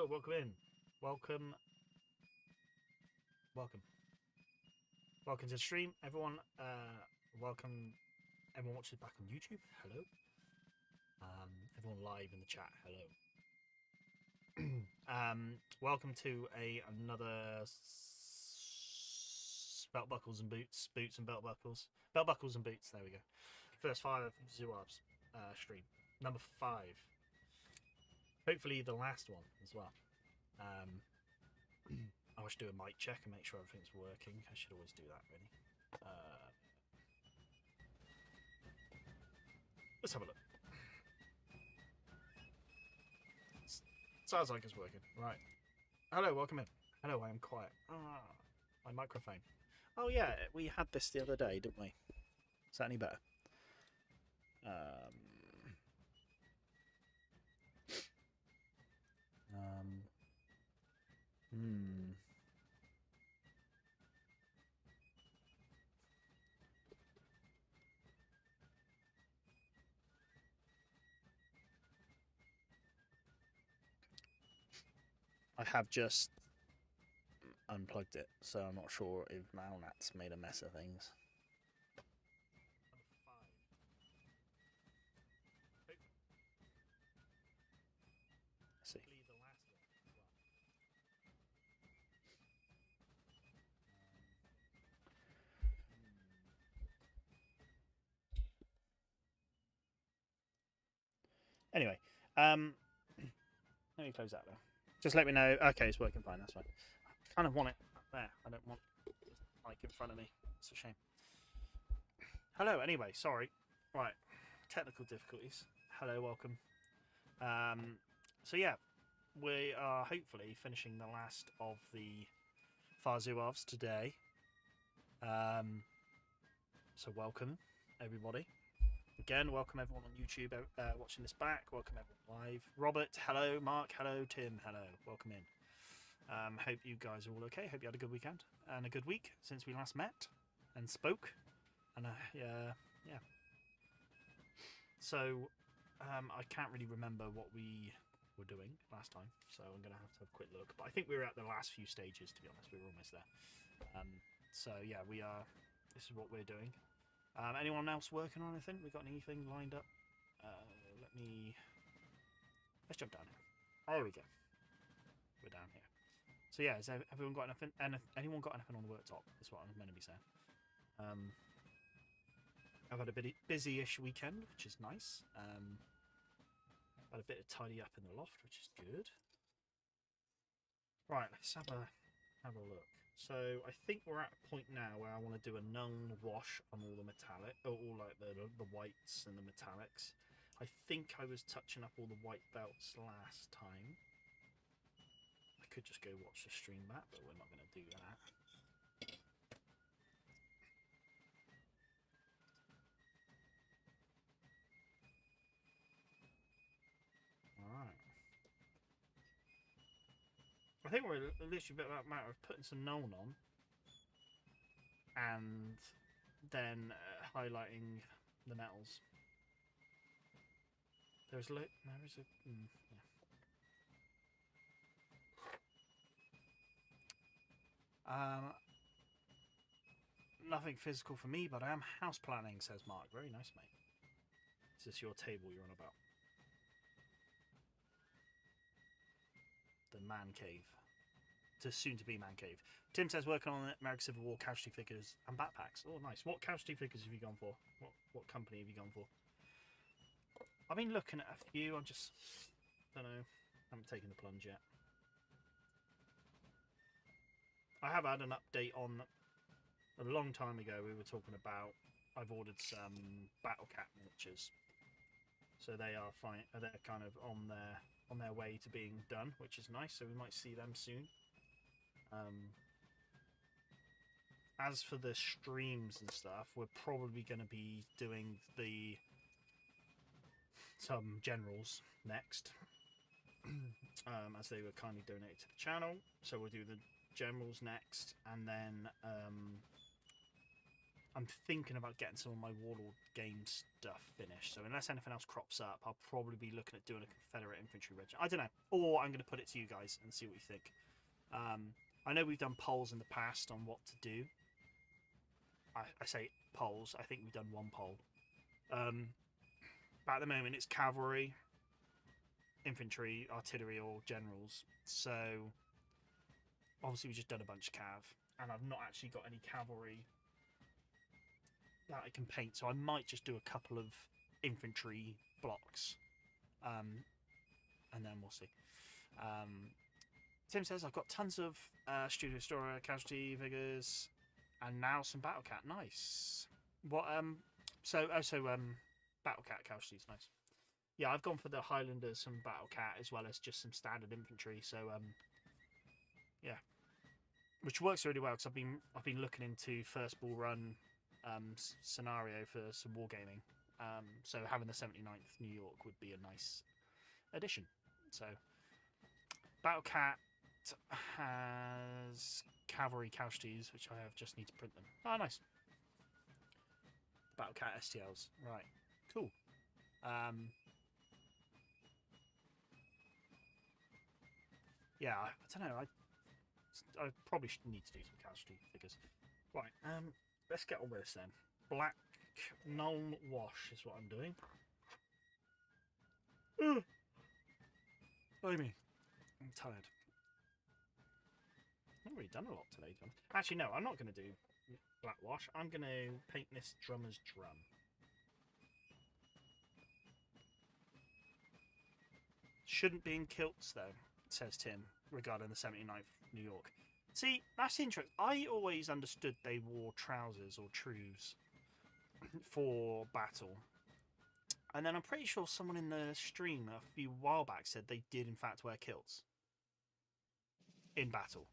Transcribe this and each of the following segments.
Hello, welcome in. Welcome. Welcome. Welcome to the stream, everyone. Welcome everyone watching back on YouTube. Hello. Everyone live in the chat. Hello. Welcome to another belt buckles and boots and belt buckles and boots. There we go. First 5 Zouaves stream, number 5. Hopefully the last one as well. I should do a mic check and make sure everything's working. I should always do that, really. Let's have a look. Sounds like it's working. Right. Hello, welcome in. Hello, I am quiet. My microphone. Oh yeah, we had this the other day, didn't we? Is that any better? I have just unplugged it, so I'm not sure if now that's made a mess of things. Let's see. Anyway, let me close that though. Just let me know. Okay, it's working fine. That's fine. I kind of want it there. I don't want the mic in front of me. It's a shame. Hello. Anyway, sorry. Right, technical difficulties. Hello, welcome. So yeah, we are hopefully finishing the last of the Zouaves today. So welcome everybody. Again, welcome everyone on YouTube watching this back. Welcome everyone live. Robert, hello. Mark, hello. Tim, hello. Welcome in. Hope you guys are all okay. Hope you had a good weekend and a good week since we last met and spoke. And yeah. So I can't really remember what we were doing last time, so I'm going to have a quick look. But I think we were at the last few stages, to be honest. We were almost there. So yeah, we are. This is what we're doing. Anyone else working on anything? We got anything lined up? Let's jump down here. There we go. We're down here. So yeah, has everyone got anything? Anyone got anything on the worktop? That's what I'm meant to be saying. I've had a bit busy-ish weekend, which is nice. Had a bit of tidy up in the loft, which is good. Right, let's have a look. So I think we're at a point now where I want to do a known wash on all the metallic, or all like the whites and the metallics. I think I was touching up all the white belts last time. I could just go watch the stream back, but we're not going to do that. Alright. I think we're literally about a matter of putting some known on and then highlighting the metals. There is a nothing physical for me, but I am house planning, says Mark. Very nice, mate. Is this your table you're on about? The man cave. To soon to be man cave. Tim says working on American Civil War casualty figures and backpacks. Oh, nice. What casualty figures have you gone for? What company have you gone for? I've been looking at a few. I just don't know. I haven't taken the plunge yet. I have had an update on a long time ago. We were talking about. I've ordered some battle cat miniatures, so they are fine. They're kind of on their way to being done, which is nice. So we might see them soon. As for the streams and stuff, we're probably going to be doing some generals next, as they were kindly donated to the channel. So we'll do the generals next, and then I'm thinking about getting some of my Warlord game stuff finished. So unless anything else crops up, I'll probably be looking at doing a Confederate infantry regiment. I don't know. Or I'm going to put it to you guys and see what you think. I know we've done polls in the past on what to do. I say polls. I think we've done one poll. But at the moment, it's cavalry, infantry, artillery, or generals. So obviously, we've just done a bunch of cav, and I've not actually got any cavalry that I can paint. So I might just do a couple of infantry blocks, and then we'll see. Tim says I've got tons of Studio Historia casualty figures, and now some Battle Cat. Nice. What? Battle Cat casualties. Nice. Yeah, I've gone for the Highlanders, some Battle Cat, as well as just some standard infantry. So yeah, which works really well because I've been looking into first ball run scenario for some wargaming. So having the 79th New York would be a nice addition. So Battle Cat has cavalry casualties, which I have just need to print them. Oh, nice. Battle Cat STLs, right? Cool. Yeah, I don't know. I probably need to do some casualty figures. Right. Let's get on with this then. Black Null Wash is what I'm doing. Blimey. I'm tired. I've not really done a lot today, John. Actually, no, I'm not going to do black wash. I'm going to paint this drummer's drum. Shouldn't be in kilts, though, says Tim, regarding the 79th New York. See, that's interesting. I always understood they wore trousers or trews for battle. And then I'm pretty sure someone in the stream a few while back said they did, in fact, wear kilts in battle.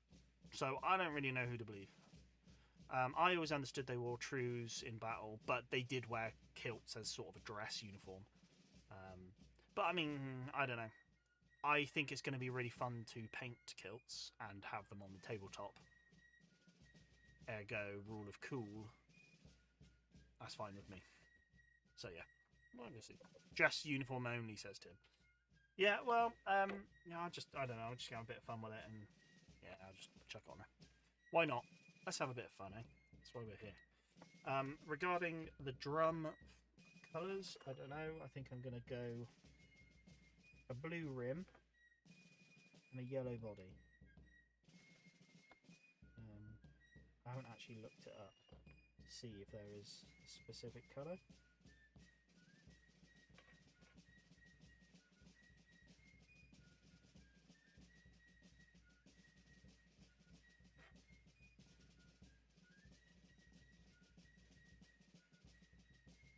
So I don't really know who to believe. I always understood they wore trews in battle, but they did wear kilts as sort of a dress uniform. But I mean, I don't know. I think it's going to be really fun to paint kilts and have them on the tabletop. Ergo, rule of cool. That's fine with me. So yeah, well, we'll see. Dress uniform only, says Tim. Yeah, well, yeah, I don't know. I'll just get a bit of fun with it, and yeah, I'll just chuck it on there. Why not? Let's have a bit of fun, eh? That's why we're here. Regarding the drum colours, I don't know. I think I'm going to go a blue rim and a yellow body. I haven't actually looked it up to see if there is a specific colour.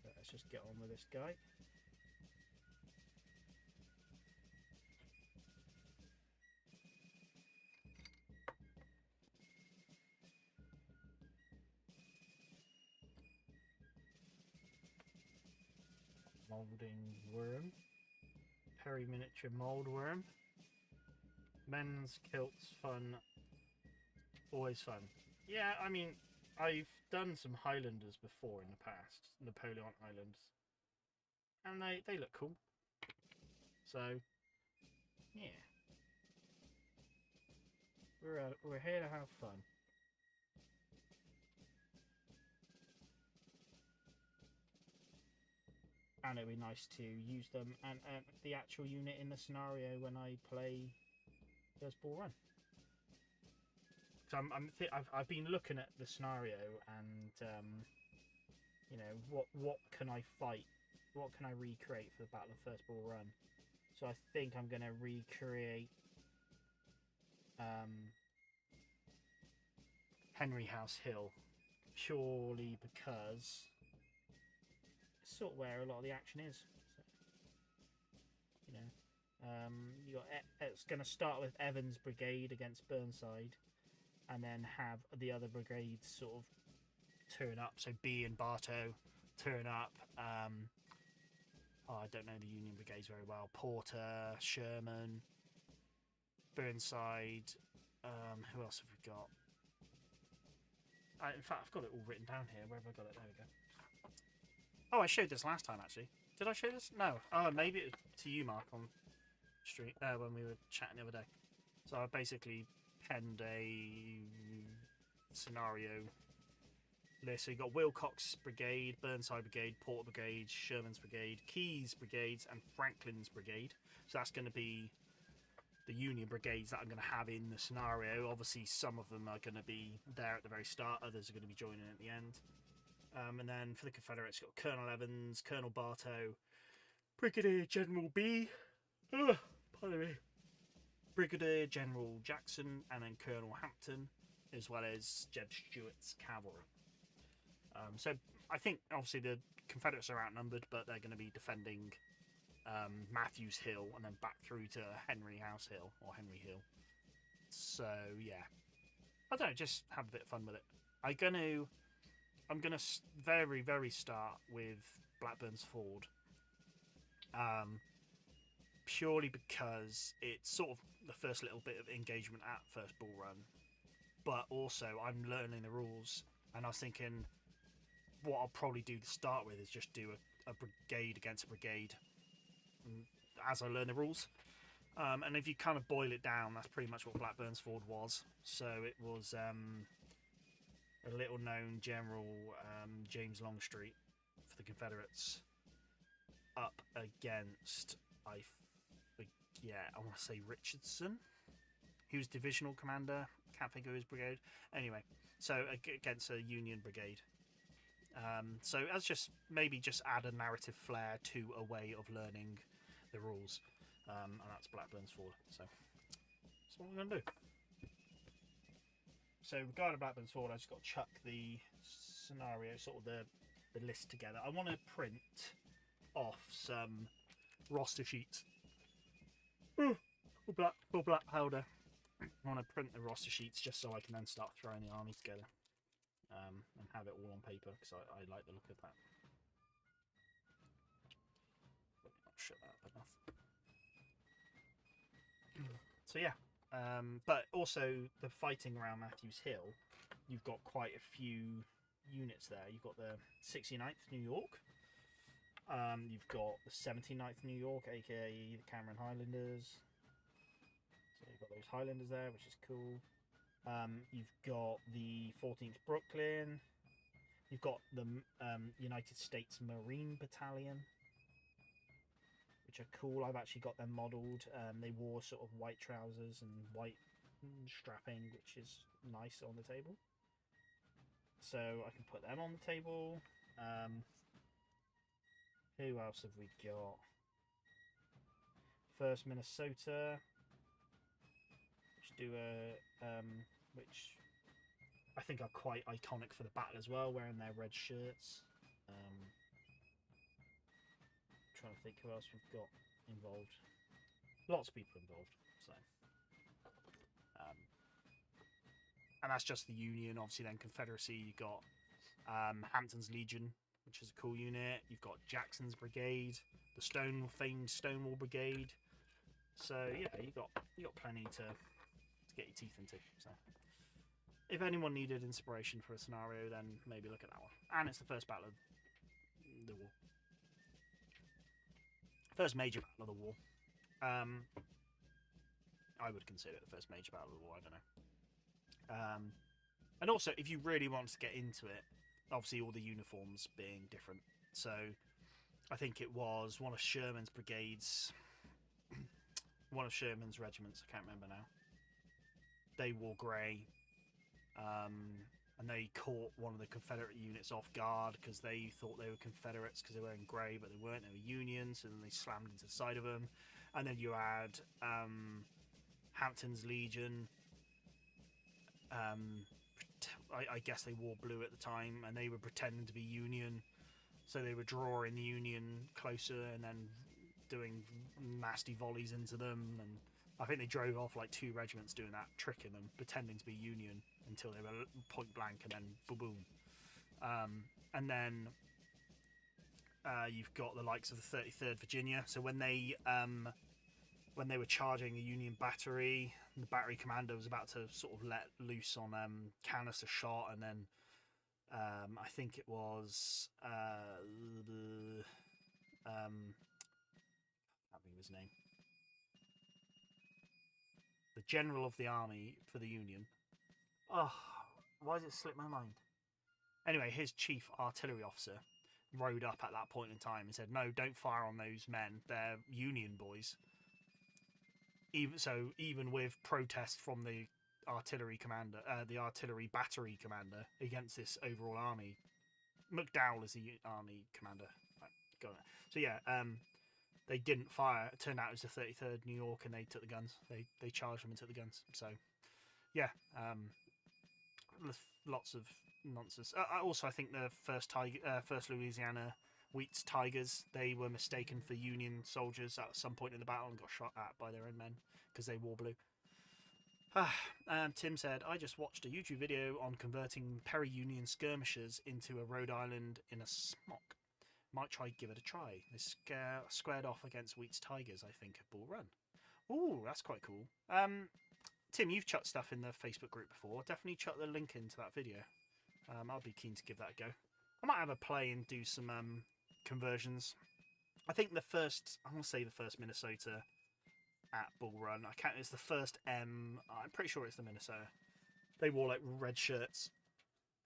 But let's just get on with this guy. Moulding worm, Perry miniature mould worm, men's kilts fun, always fun. Yeah, I mean, I've done some Highlanders before in the past, Napoleon Islands, and they look cool. So yeah, we're here to have fun. And it'd be nice to use them and the actual unit in the scenario when I play First Ball Run. So I've been looking at the scenario and you know what can I fight, what can I recreate for the Battle of First Ball Run. So I think I'm going to recreate Henry House Hill purely because sort of where a lot of the action is. So, you know, you got it's going to start with Evans' brigade against Burnside, and then have the other brigades sort of turn up. So B and Bartow turn up. I don't know the Union brigades very well. Porter, Sherman, Burnside. Who else have we got? In fact, I've got it all written down here. Where have I got it? There we go. Oh, I showed this last time, actually. Did I show this? No. Oh, maybe it was to you, Mark, on street when we were chatting the other day. So I basically penned a scenario list. So you got Wilcox Brigade, Burnside Brigade, Porter Brigade, Sherman's Brigade, Keyes Brigades, and Franklin's Brigade. So that's going to be the Union brigades that I'm going to have in the scenario. Obviously, some of them are going to be there at the very start, others are going to be joining at the end. And then for the Confederates, you've got Colonel Evans, Colonel Bartow, Brigadier General B, pardon me, Brigadier General Jackson, and then Colonel Hampton, as well as Jeb Stuart's cavalry. So I think obviously the Confederates are outnumbered, but they're going to be defending Matthews Hill and then back through to Henry House Hill or Henry Hill. So yeah, I don't know, just have a bit of fun with it. I'm gonna very start with Blackburn's Ford, purely because it's sort of the first little bit of engagement at first bull run, but also I'm learning the rules, and I was thinking what I'll probably do to start with is just do a brigade against a brigade as I learn the rules. And if you kind of boil it down, that's pretty much what Blackburn's Ford was. So it was a little known General James Longstreet for the Confederates up against, I want to say Richardson. He was divisional commander, can't think of his brigade. Anyway, so against a Union brigade. So as just add a narrative flair to a way of learning the rules, and that's Blackburn's Ford. So that's what we're going to do. So regarding Blackburn's Ford, I just got to chuck the scenario, sort of the list together. I want to print off some roster sheets. For black powder. I want to print the roster sheets just so I can then start throwing the army together. And have it all on paper because I like the look of that. Let me not shut that up enough. So yeah, but also the fighting around Matthews Hill, you've got quite a few units there. You've got the 69th New York. You've got the 79th New York, aka the Cameron Highlanders. So you've got those Highlanders there, which is cool. You've got the 14th Brooklyn. You've got the United States Marine Battalion, which are cool. I've actually got them modelled. They wore sort of white trousers and white strapping, which is nice on the table. So I can put them on the table. Who else have we got? 1st Minnesota. Which I think are quite iconic for the battle as well, wearing their red shirts. Trying to think who else we've got involved. Lots of people involved. So, and that's just the Union. Obviously, then Confederacy, you've got Hampton's Legion, which is a cool unit. You've got Jackson's Brigade, the famed Stonewall Brigade. So yeah, you got plenty to get your teeth into. So if anyone needed inspiration for a scenario, then maybe look at that one. And it's the first battle of the war. First major battle of the war. I would consider it the first major battle of the war, I don't know. And also, if you really want to get into it, obviously all the uniforms being different. So I think it was one of Sherman's brigades, one of Sherman's regiments, I can't remember now. They wore grey, and they caught one of the Confederate units off guard because they thought they were Confederates because they were wearing grey, but they weren't. They were Unions, and then they slammed into the side of them. And then you had Hampton's Legion. I guess they wore blue at the time, and they were pretending to be Union, so they were drawing the Union closer and then doing nasty volleys into them. And I think they drove off like 2 regiments doing that, tricking them, pretending to be Union until they were point blank, and then boom. And then you've got the likes of the 33rd Virginia. So when they were charging a Union battery, the battery commander was about to sort of let loose on canister shot, and then I think it was can't think of his name. The general of the army for the Union. Oh, why does it slip my mind? Anyway, his chief artillery officer rode up at that point in time and said, "No, don't fire on those men. They're Union boys." Even with protest from the artillery commander, the artillery battery commander against this overall army, McDowell is the army commander. Got it. So yeah, they didn't fire. It turned out it was the 33rd New York, and they took the guns. They charged them and took the guns. So yeah, lots of nonsense. Also, I think the first Louisiana Wheat's Tigers, they were mistaken for Union soldiers at some point in the battle and got shot at by their own men because they wore blue. Tim said, I just watched a YouTube video on converting Perry Union skirmishers into a Rhode Island in a smock. Might try give it a try. This squared off against Wheat's Tigers, I think, at Bull Run. Ooh, that's quite cool. Tim, you've chucked stuff in the Facebook group before. Definitely chuck the link into that video. I'll be keen to give that a go. I might have a play and do some conversions. I think the first Minnesota at Bull Run. It's the first M. I'm pretty sure it's the Minnesota. They wore like red shirts,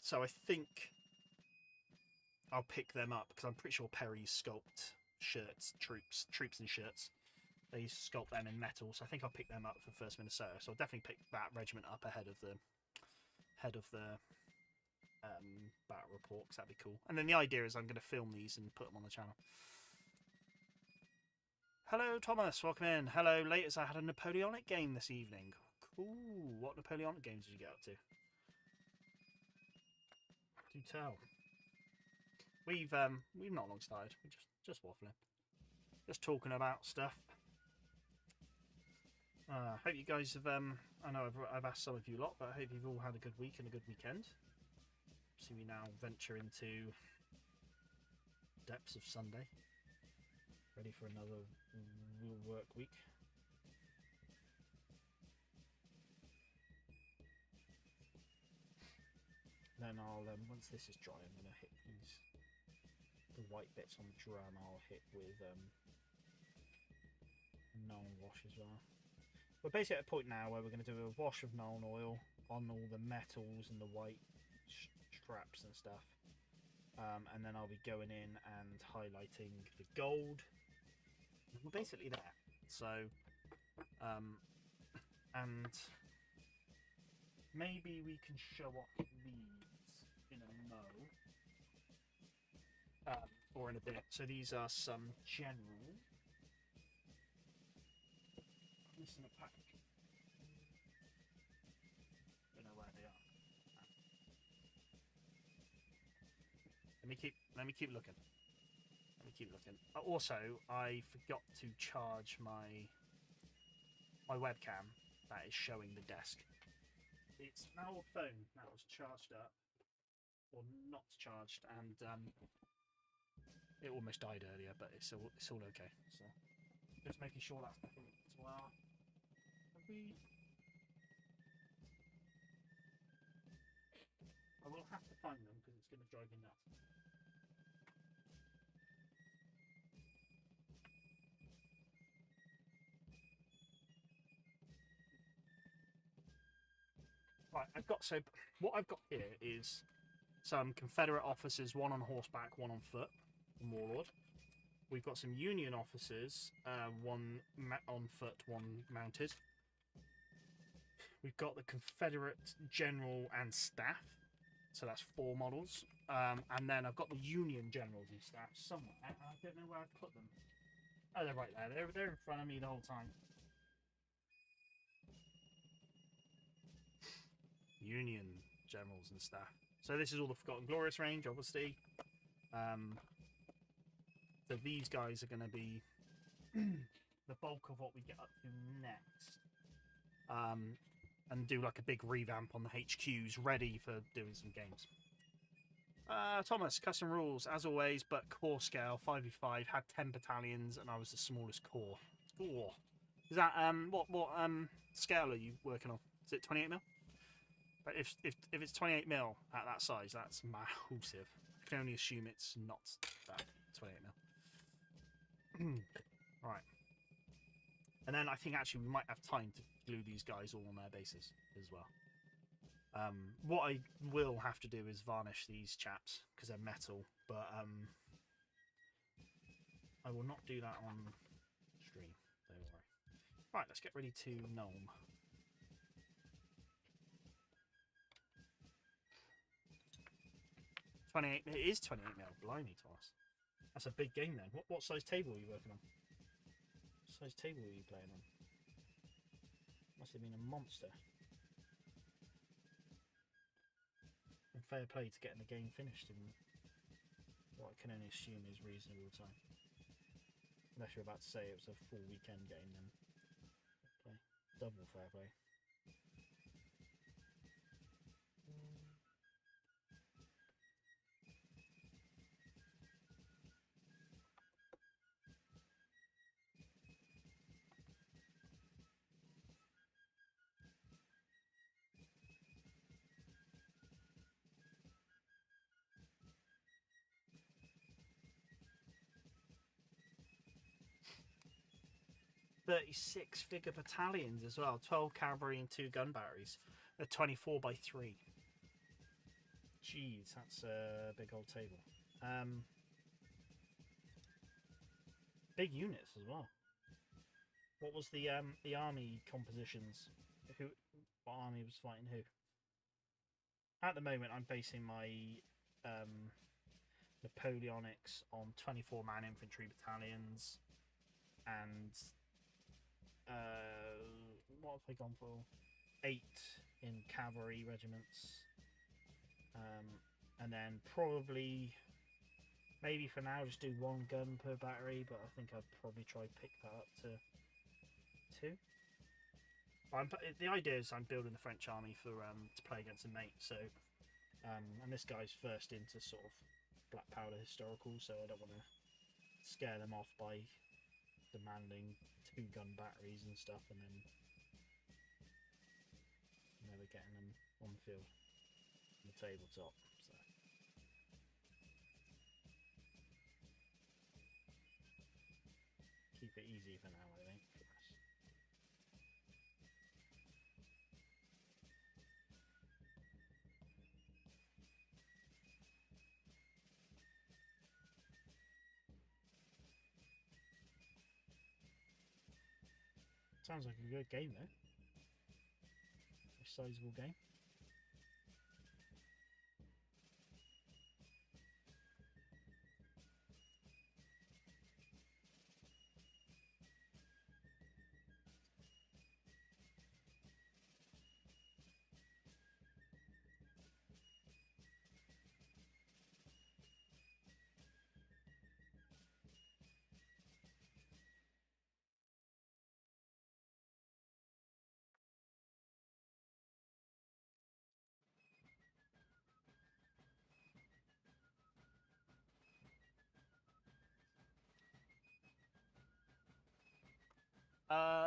so I think I'll pick them up because I'm pretty sure Perry's sculpt shirts, troops and shirts. They sculpt them in metal, so I think I'll pick them up for first Minnesota. So I'll definitely pick that regiment up ahead of the battle report, because that'd be cool. And then the idea is I'm going to film these and put them on the channel. Hello, Thomas. Welcome in. Hello, latest. I had a Napoleonic game this evening. Cool. What Napoleonic games did you get up to? Do tell. We've not long started. We're just waffling, just talking about stuff. Hope you guys have. I know I've asked some of you a lot, but I hope you've all had a good week and a good weekend. So we now venture into depths of Sunday, ready for another real work week. Then I'll once this is dry, I'm gonna hit the white bits on the drum. I'll hit with Nuln wash as well. We're basically at a point now where we're going to do a wash of Nuln oil on all the metals and the white straps and stuff, and then I'll be going in and highlighting the gold. We're basically there. So, and maybe we can show off these in a mo, or in a bit. So these are some general. This in a pack. Don't know where they are. Let me keep looking. Also, I forgot to charge my webcam that is showing the desk. It's an old phone that was charged up or not charged, and it almost died earlier, but it's all okay. So just making sure that's nothing as well. I will have to find them because it's going to drive me nuts. Right, what I've got here is some Confederate officers, one on horseback, one on foot, from Warlord. We've got some Union officers, one on foot, one mounted. We've got the Confederate general and staff, so that's 4 models. And then I've got the Union generals and staff somewhere. I don't know where I've put them. Oh, they're right there. They're in front of me the whole time. Union generals and staff. So this is all the Forgotten Glorious range, obviously. So these guys are going to be the bulk of what we get up to next. And do like a big revamp on the HQs, ready for doing some games. Thomas, custom rules as always, but core scale 5v5, had 10 battalions, and I was the smallest corps. Ooh. Is that what scale are you working on? Is it 28mm? But if it's 28 mil at that size, that's massive. I can only assume it's not that 28 mil. Right. And then I think actually we might have time to glue these guys all on their bases as well. What I will have to do is varnish these chaps because they're metal, but I will not do that on stream. Don't worry. Right, let's get ready to gnome. It is 28 mil. Blimey, Thomas. That's a big game then. What size table are you working on? What size table are you playing on? Must have been a monster. And fair play to getting the game finished in what I can only assume is reasonable time. Unless you're about to say it was a full weekend game, then play. Double fair play. "36-figure battalions as well. 12 cavalry and 2 gun batteries. They're 24 by 3. Jeez, that's a big old table. Big units as well. What was the army compositions? What army was fighting who? At the moment, I'm basing my Napoleonics on 24-man infantry battalions and what have I gone for? 8 in cavalry regiments, and then probably maybe for now just do 1 gun per battery, but I think I'd probably try pick that up to 2. The idea is I'm building the French army for to play against a mate, so and this guy's first into sort of black powder historical, so I don't want to scare them off by demanding 2 gun batteries and stuff, and then never getting them on the field, on the tabletop. So keep it easy for now, I think. Sounds like a good game though. A sizable game.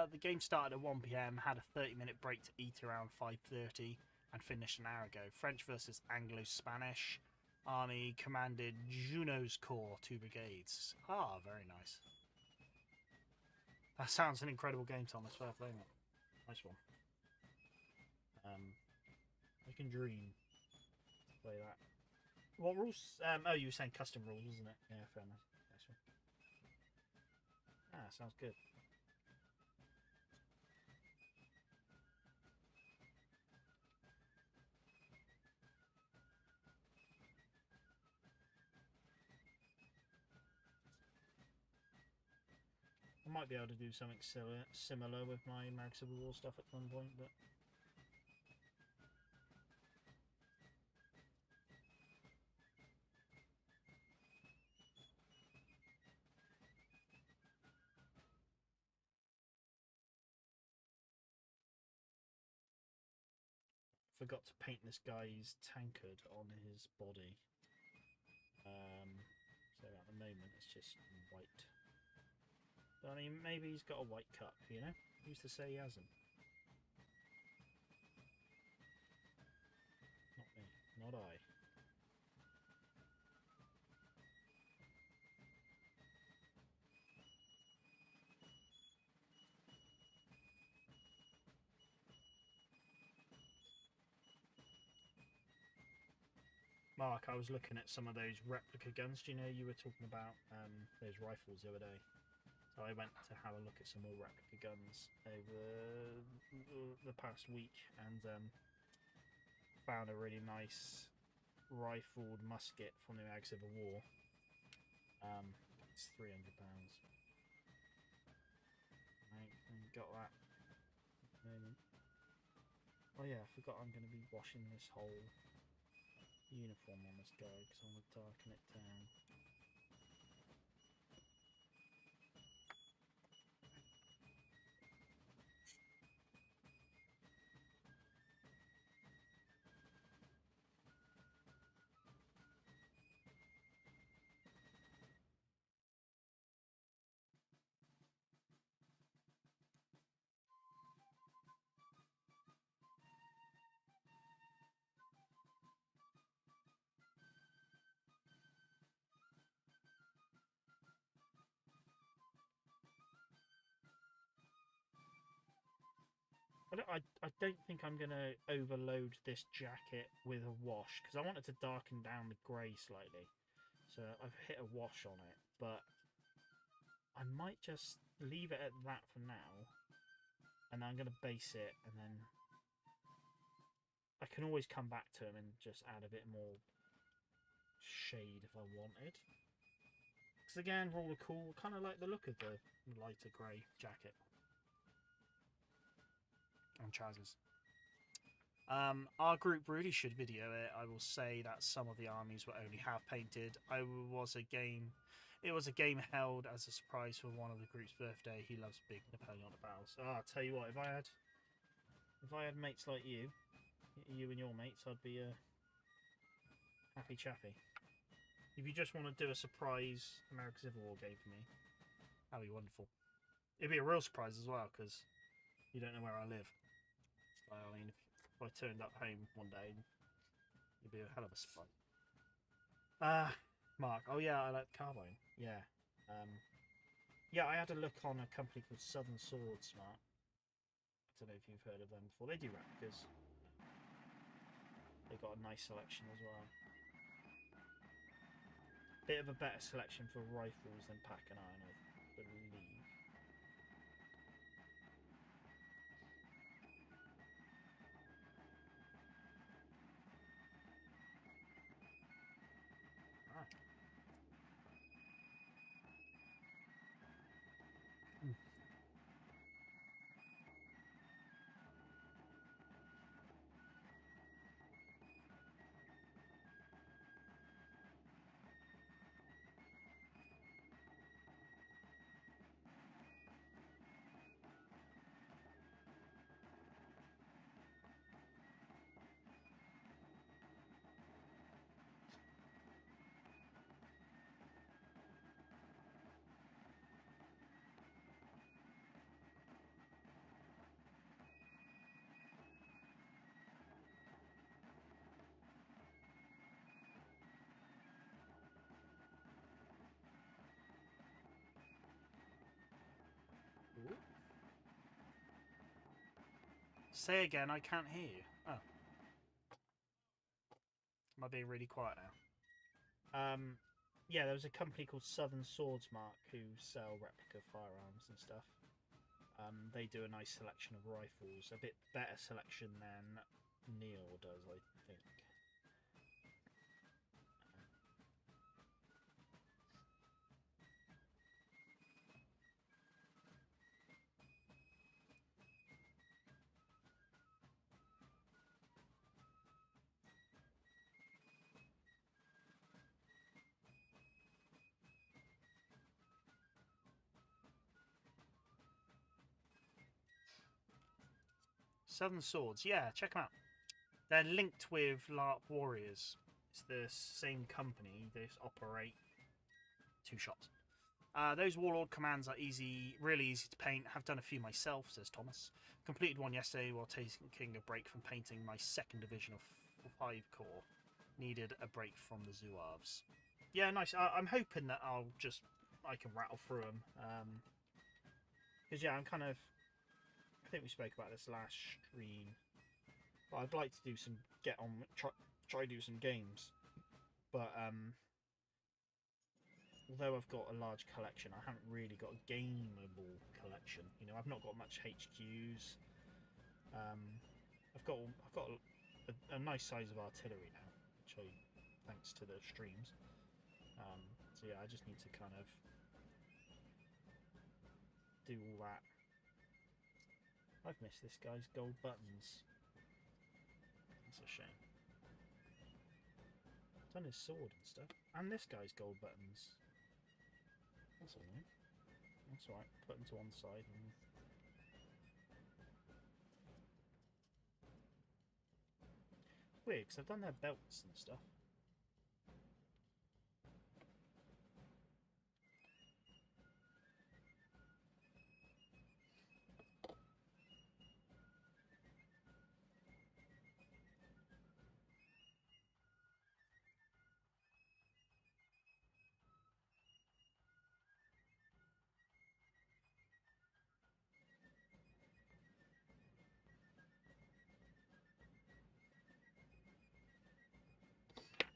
The game started at 1 PM, had a 30-minute break to eat around 5:30, and finished an hour ago. French versus Anglo-Spanish. Army commanded Junot's Corps, 2 brigades. Ah, very nice. That sounds an incredible game, Thomas. Fair play, mate. Nice one. I can dream to play that. What rules? Oh, you were saying custom rules, isn't it? Yeah, fair enough. Nice one. Ah, sounds good. I might be able to do something similar with my American Civil War stuff at some point, but forgot to paint this guy's tankard on his body. So at the moment it's just white. But I mean, maybe he's got a white cup, you know? Who's to say he hasn't? not I. Mark, I was looking at some of those replica guns. Do you know you were talking about those rifles the other day? So I went to have a look at some more replica guns over the past week and found a really nice rifled musket from the Mag Civil War. It's £300. Right, got that at the moment. Oh yeah, I forgot I'm going to be washing this whole uniform on this guy because I want to darken it down. I don't think I'm going to overload this jacket with a wash because I wanted to darken down the grey slightly. So I've hit a wash on it, but I might just leave it at that for now. And then I'm going to base it, and then I can always come back to him and just add a bit more shade if I wanted. Because again, for all the cool, kind of like the look of the lighter grey jacket. And trousers. Our group really should video it. I will say that some of the armies were only half painted. It was a game held as a surprise for one of the group's birthday. He loves big Napoleonic battles. I'll tell you what, if I had mates like you and your mates, I'd be a happy chappy. If you just want to do a surprise American Civil War game for me, that'd be wonderful. It'd be a real surprise as well because you don't know where I live. I mean, if I turned up home one day, it'd be a hell of a surprise. Mark. Oh yeah, I like carbine. Yeah. Yeah, I had a look on a company called Southern Swords, Mark. I don't know if you've heard of them before. They do replicas. They got a nice selection as well. Bit of a better selection for rifles than Pack and Iron, I believe. Ooh. Say again, I can't hear you. Oh. Am I being really quiet now? Yeah, there was a company called Southern Swords, Mark, who sell replica firearms and stuff. They do a nice selection of rifles, a bit better selection than Neil does, I think. Southern Swords, yeah, check them out. They're linked with LARP Warriors. It's the same company. They operate two shops. Those Warlord commands are really easy to paint. Have done a few myself, says Thomas. Completed one yesterday while taking a break from painting my 2nd division of 5 Corps. needed a break from the Zouaves. Yeah, nice. I'm hoping that I can rattle through them. Because yeah, I'm kind of. I think we spoke about this last stream. But I'd like to do some try do some games. But although I've got a large collection, I haven't really got a gameable collection. You know, I've not got much HQs. I've got a nice size of artillery now, which thanks to the streams. So yeah, I just need to kind of do all that. I've missed this guy's gold buttons. That's a shame. Done his sword and stuff, and this guy's gold buttons. That's annoying. That's alright. Put them to one side. And... weird, because I've done their belts and stuff.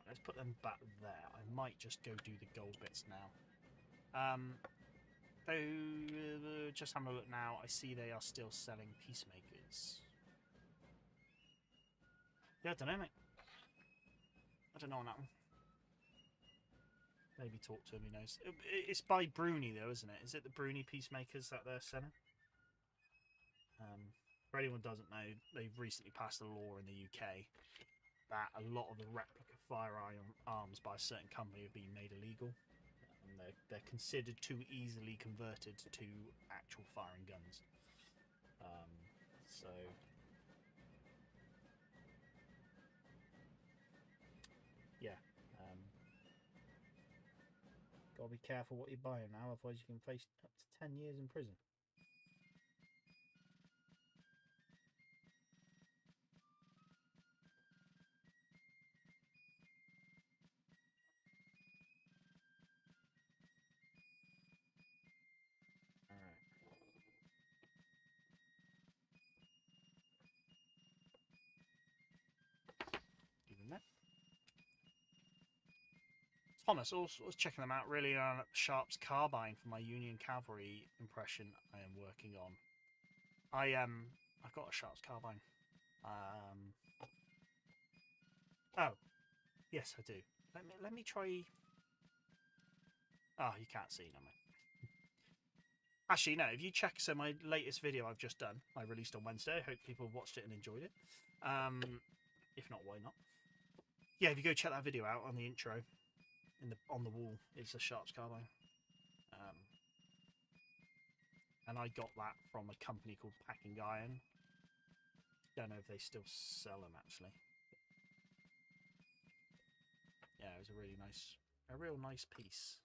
Let's put them back there. I might just go do the gold bits now. Just having a look now, I see they are still selling peacemakers. Yeah, I don't know, mate. I don't know on that one. Maybe talk to him, who knows. It's by Bruni, though, isn't it? Is it the Bruni peacemakers that they're selling? For anyone who doesn't know, they've recently passed a law in the UK that a lot of the replica firearms by a certain company have been made illegal, and they're considered too easily converted to actual firing guns. So yeah, gotta be careful what you're buying now, otherwise you can face up to 10 years in prison. Thomas also was checking them out. Really on Sharp's carbine for my Union Cavalry impression I am working on. I've got a Sharp's carbine. Oh, yes, I do. Let me try. Oh, you can't see, no, mate. Actually, no. If you check, so my latest video I've just done, I released on Wednesday. I hope people watched it and enjoyed it. If not, why not? Yeah, if you go check that video out on the intro, on the wall, it's a Sharp's carbine. And I got that from a company called Packing Iron. Don't know if they still sell them actually. Yeah, it was a real nice piece.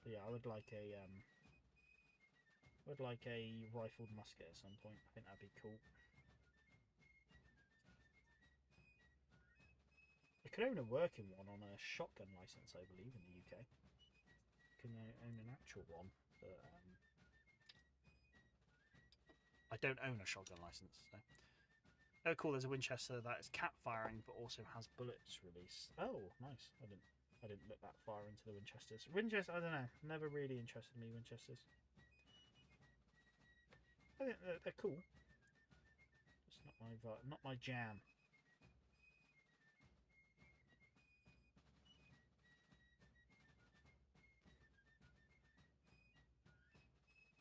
But yeah, I would like a rifled musket at some point. I think that'd be cool. I could own a working one on a shotgun license, I believe, in the UK. I can own an actual one, but I don't own a shotgun license. So. Oh, cool! There's a Winchester that is cap firing, but also has bullets released. Oh, nice! I didn't look that far into the Winchesters. Winchester, I don't know. Never really interested me Winchesters. I think they're cool. It's not my jam.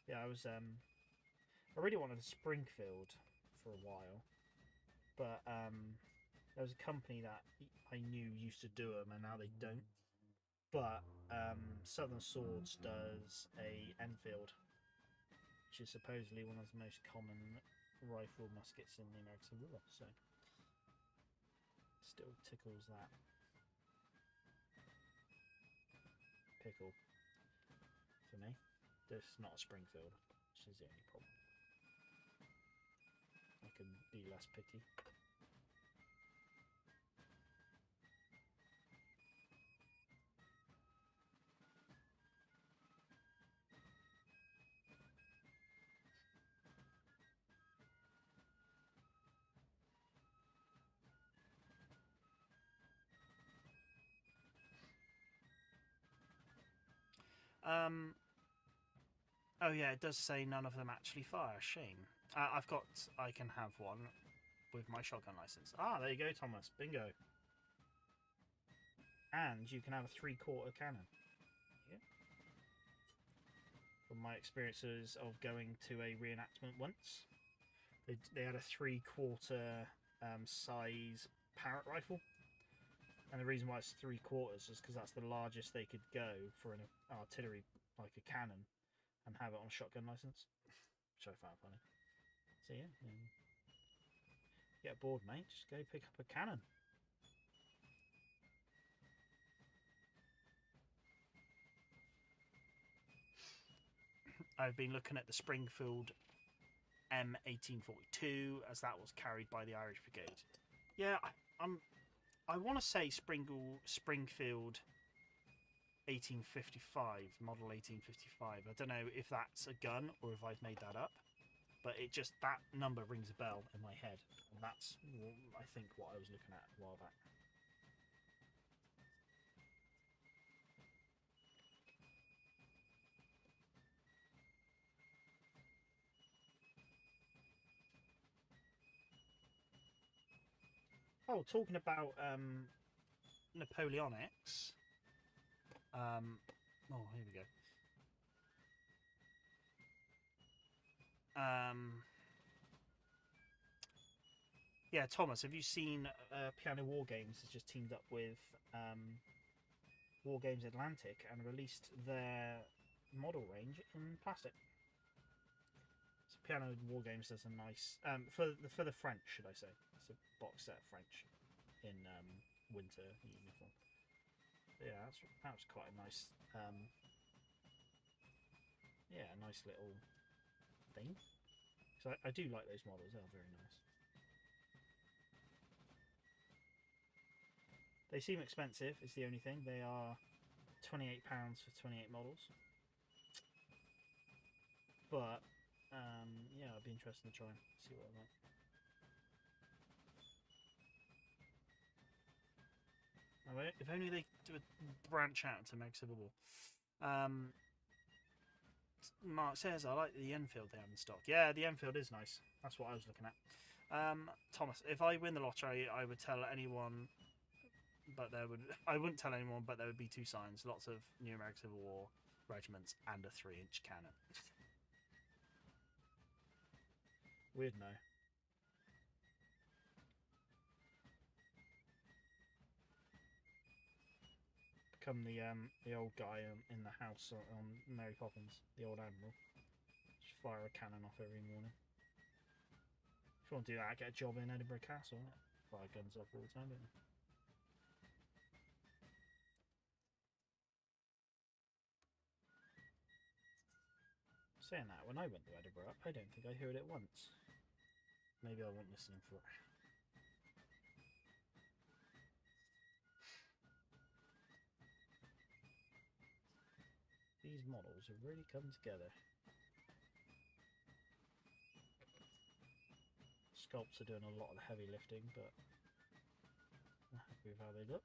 Yeah, I really wanted a Springfield for a while, but there was a company that I knew used to do them, and now they don't. But Southern Swords does a Enfield, which is supposedly one of the most common rifle muskets in the American War. So still tickles that pickle for me. This is not a Springfield, which is the only problem. I can be less picky. Oh yeah, it does say none of them actually fire. Shame. I can have one with my shotgun license. Ah, there you go, Thomas. Bingo. And you can have a 3/4 cannon. Yeah. From my experiences of going to a reenactment once, they had a 3/4 size parrot rifle. And the reason why it's 3/4 is because that's the largest they could go for an artillery, like a cannon, and have it on a shotgun license, which I found funny. So yeah, get bored, mate. Just go pick up a cannon. I've been looking at the Springfield M1842 as that was carried by the Irish Brigade. Yeah, I want to say Springfield 1855, model 1855. I don't know if that's a gun or if I've made that up, but that number rings a bell in my head, and that's I think what I was looking at a while back. Oh, talking about Napoleonics. Oh, here we go. Yeah, Thomas, have you seen Piano War Games has just teamed up with War Games Atlantic and released their model range in plastic? So Piano War Games does a nice for the French, should I say? It's a box set of French in winter uniform. Yeah, that was quite a nice yeah, a nice little thing. So I do like those models; they are very nice. They seem expensive. Is the only thing. They are £28 for 28 models. But yeah, I'd be interested to try and see what I like. If only they do a branch out to Meg Civil War. Mark says, I like the Enfield they have in stock. Yeah, the Enfield is nice. That's what I was looking at. Thomas, if I win the lottery, I would tell anyone, but I wouldn't tell anyone, but there would be 2 signs. Lots of New American Civil War regiments and a 3-inch cannon. Weird, no. Become the old guy in the house on Mary Poppins, the old admiral. Just fire a cannon off every morning. If you want to do that, get a job in Edinburgh Castle. Fire guns off all the time, don't you? Saying that, when I went to Edinburgh, I don't think I heard it once. Maybe I wasn't listening for it. These models have really come together. Sculpts are doing a lot of the heavy lifting, but I'm happy with how they look.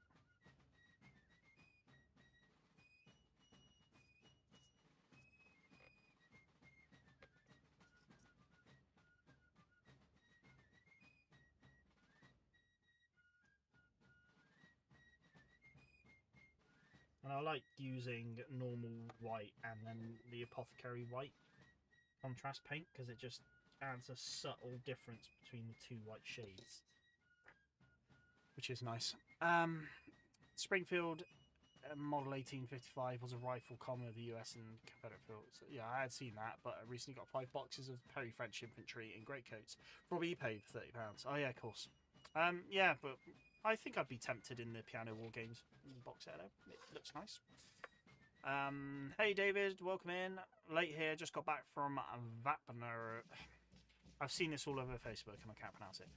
And I like using normal white and then the apothecary white contrast paint because it just adds a subtle difference between the 2 white shades, which is nice. Springfield Model 1855 was a rifle common of the US and Confederate fields. Yeah, I had seen that, but I recently got 5 boxes of Perry French infantry in greatcoats from eBay for £30. Oh yeah, of course. Yeah, but I think I'd be tempted in the Piano War Games box set. It looks nice. Hey David, welcome in. Late here, just got back from Vapner. I've seen this all over Facebook and I can't pronounce it.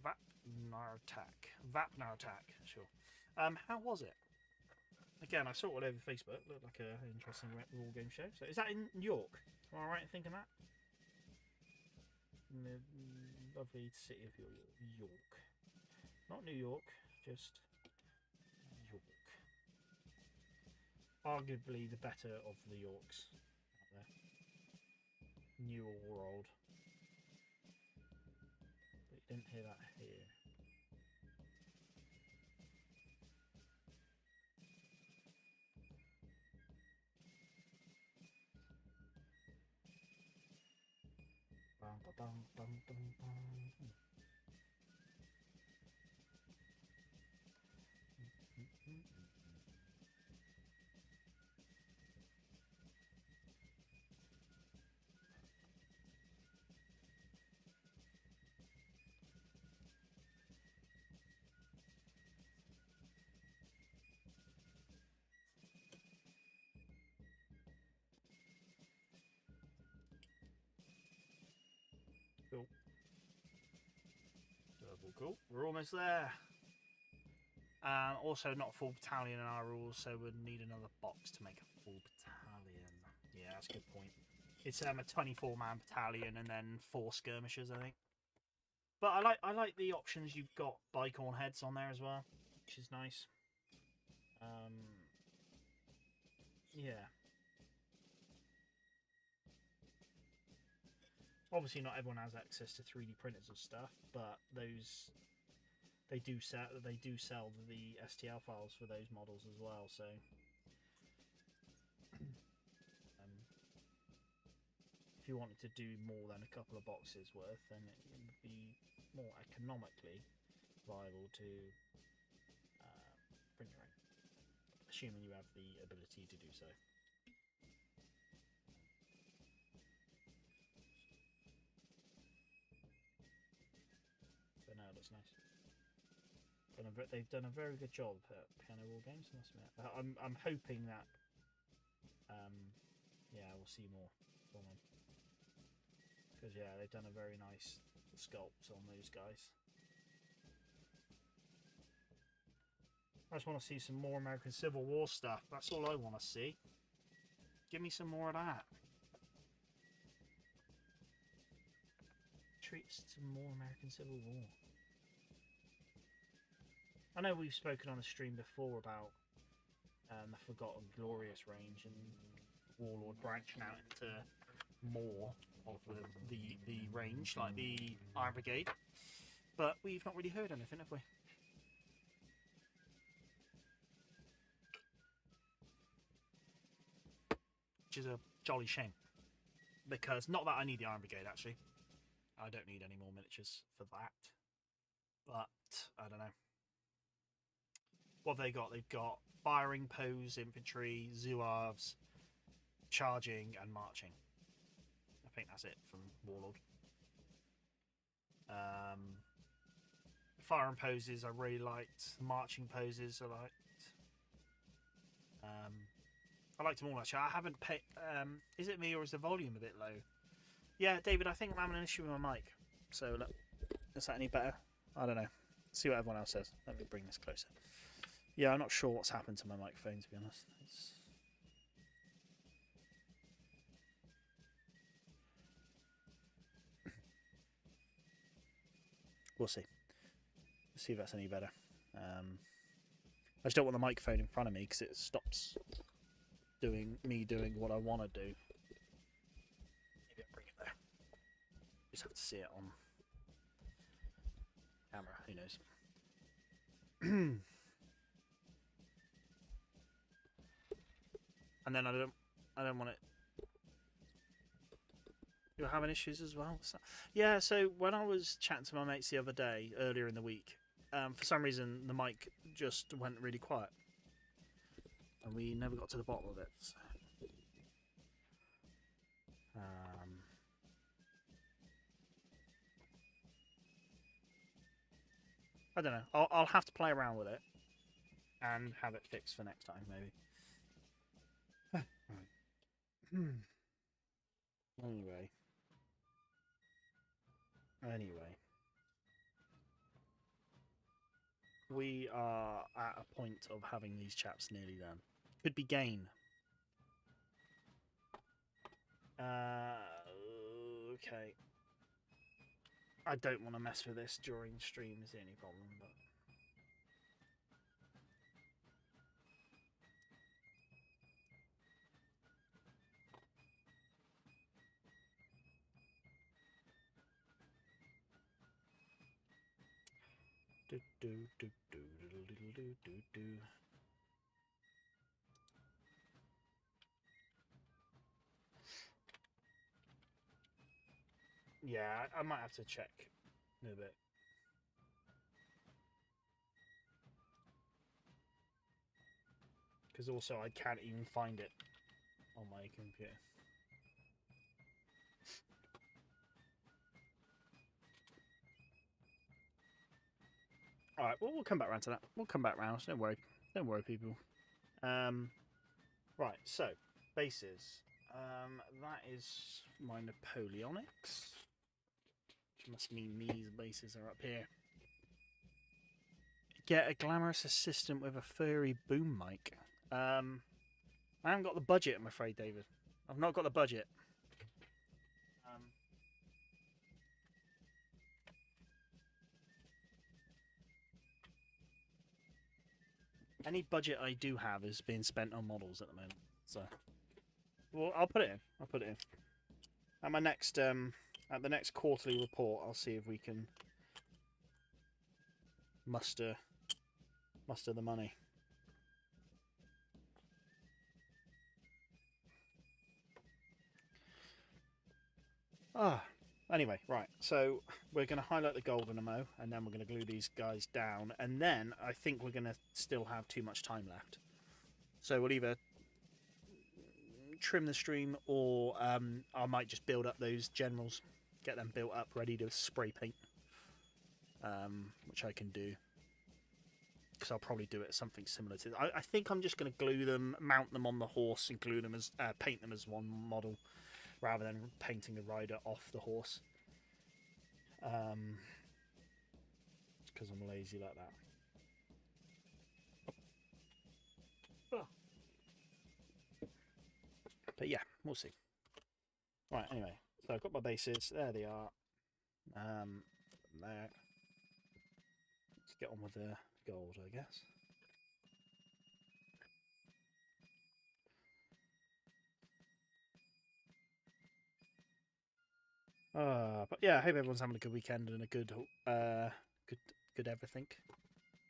Vapnartak. Vapnartak, sure. How was it? Again, I saw it all over Facebook. Looked like an interesting war game show. So, is that in York? Am I right in thinking that? In the lovely city of York. Not New York, just York. Arguably the better of the Yorks out there. New or old. But you didn't hear that here. Bum, bum, bum, bum, bum. Cool. Cool. We're almost there. Also, not a full battalion in our rules, so we'd need another box to make a full battalion. Yeah, that's a good point. It's a 24-man battalion and then 4 skirmishers, I think. But I like the options you've got bicorn heads on there as well, which is nice. Yeah. Obviously, not everyone has access to 3D printers of stuff, but those they do sell the STL files for those models as well. So if you wanted to do more than a couple of boxes worth, then it would be more economically viable to print your own, assuming you have the ability to do so. But no, that's nice. They've done a very good job at Piano War Games, I must admit. I'm hoping that yeah, we'll see more from them. Because yeah, they've done a very nice sculpt on those guys. I just want to see some more American Civil War stuff. That's all I want to see. Give me some more of that. Treats to more American Civil War. I know we've spoken on the stream before about the Forgotten Glorious range and Warlord branching out into more of the range, like the Iron Brigade. But we've not really heard anything, have we? Which is a jolly shame. Because, not that I need the Iron Brigade, actually. I don't need any more miniatures for that. But, I don't know. What have they got? They've got firing, pose, infantry, Zouaves, charging, and marching. I think that's it from Warlord. Fire and poses I really liked. Marching poses I liked. I liked them all actually. I haven't paid. Is it me or is the volume a bit low? Yeah, David, I think I'm having an issue with my mic. So look, is that any better? I don't know. See what everyone else says. Let me bring this closer. Yeah, I'm not sure what's happened to my microphone, to be honest. We'll see. Let's see if that's any better. I just don't want the microphone in front of me because it stops doing what I want to do. Maybe I'll bring it there. Just have to see it on camera. Who knows? And then I don't want it. You're having issues as well? So, yeah, so when I was chatting to my mates the other day, earlier in the week, for some reason the mic just went really quiet. And we never got to the bottom of it. So. I don't know. I'll have to play around with it and have it fixed for next time, maybe. Anyway. We are at a point of having these chaps nearly done. Could be gain. Okay. I don't want to mess with this during stream is the only problem, but... Yeah, I might have to check in a bit. Because also I can't even find it on my computer. Alright, well, we'll come back around to that. We'll come back round. Don't worry. Don't worry, people. Right, so, bases. That is my Napoleonics. Which must mean these bases are up here. Get a glamorous assistant with a furry boom mic. I haven't got the budget, I'm afraid, David. I've not got the budget. Any budget I do have is being spent on models at the moment. So, well, I'll put it in. I'll put it in. At my next, at the next quarterly report, I'll see if we can muster the money. Anyway, right, so we're going to highlight the gold in a mo, and then we're going to glue these guys down, and then I think we're going to still have too much time left. So we'll either trim the stream, or I might just build up those generals, get them built up, ready to spray paint, which I can do. Because I'll probably do it something similar to... I think I'm just going to glue them, mount them on the horse, and glue them as paint them as one model, rather than painting the rider off the horse. Because I'm lazy like that. But yeah, we'll see. Right, anyway, so I've got my bases. There they are. There. Let's get on with the gold, I guess. But yeah, I hope everyone's having a good weekend and a good everything.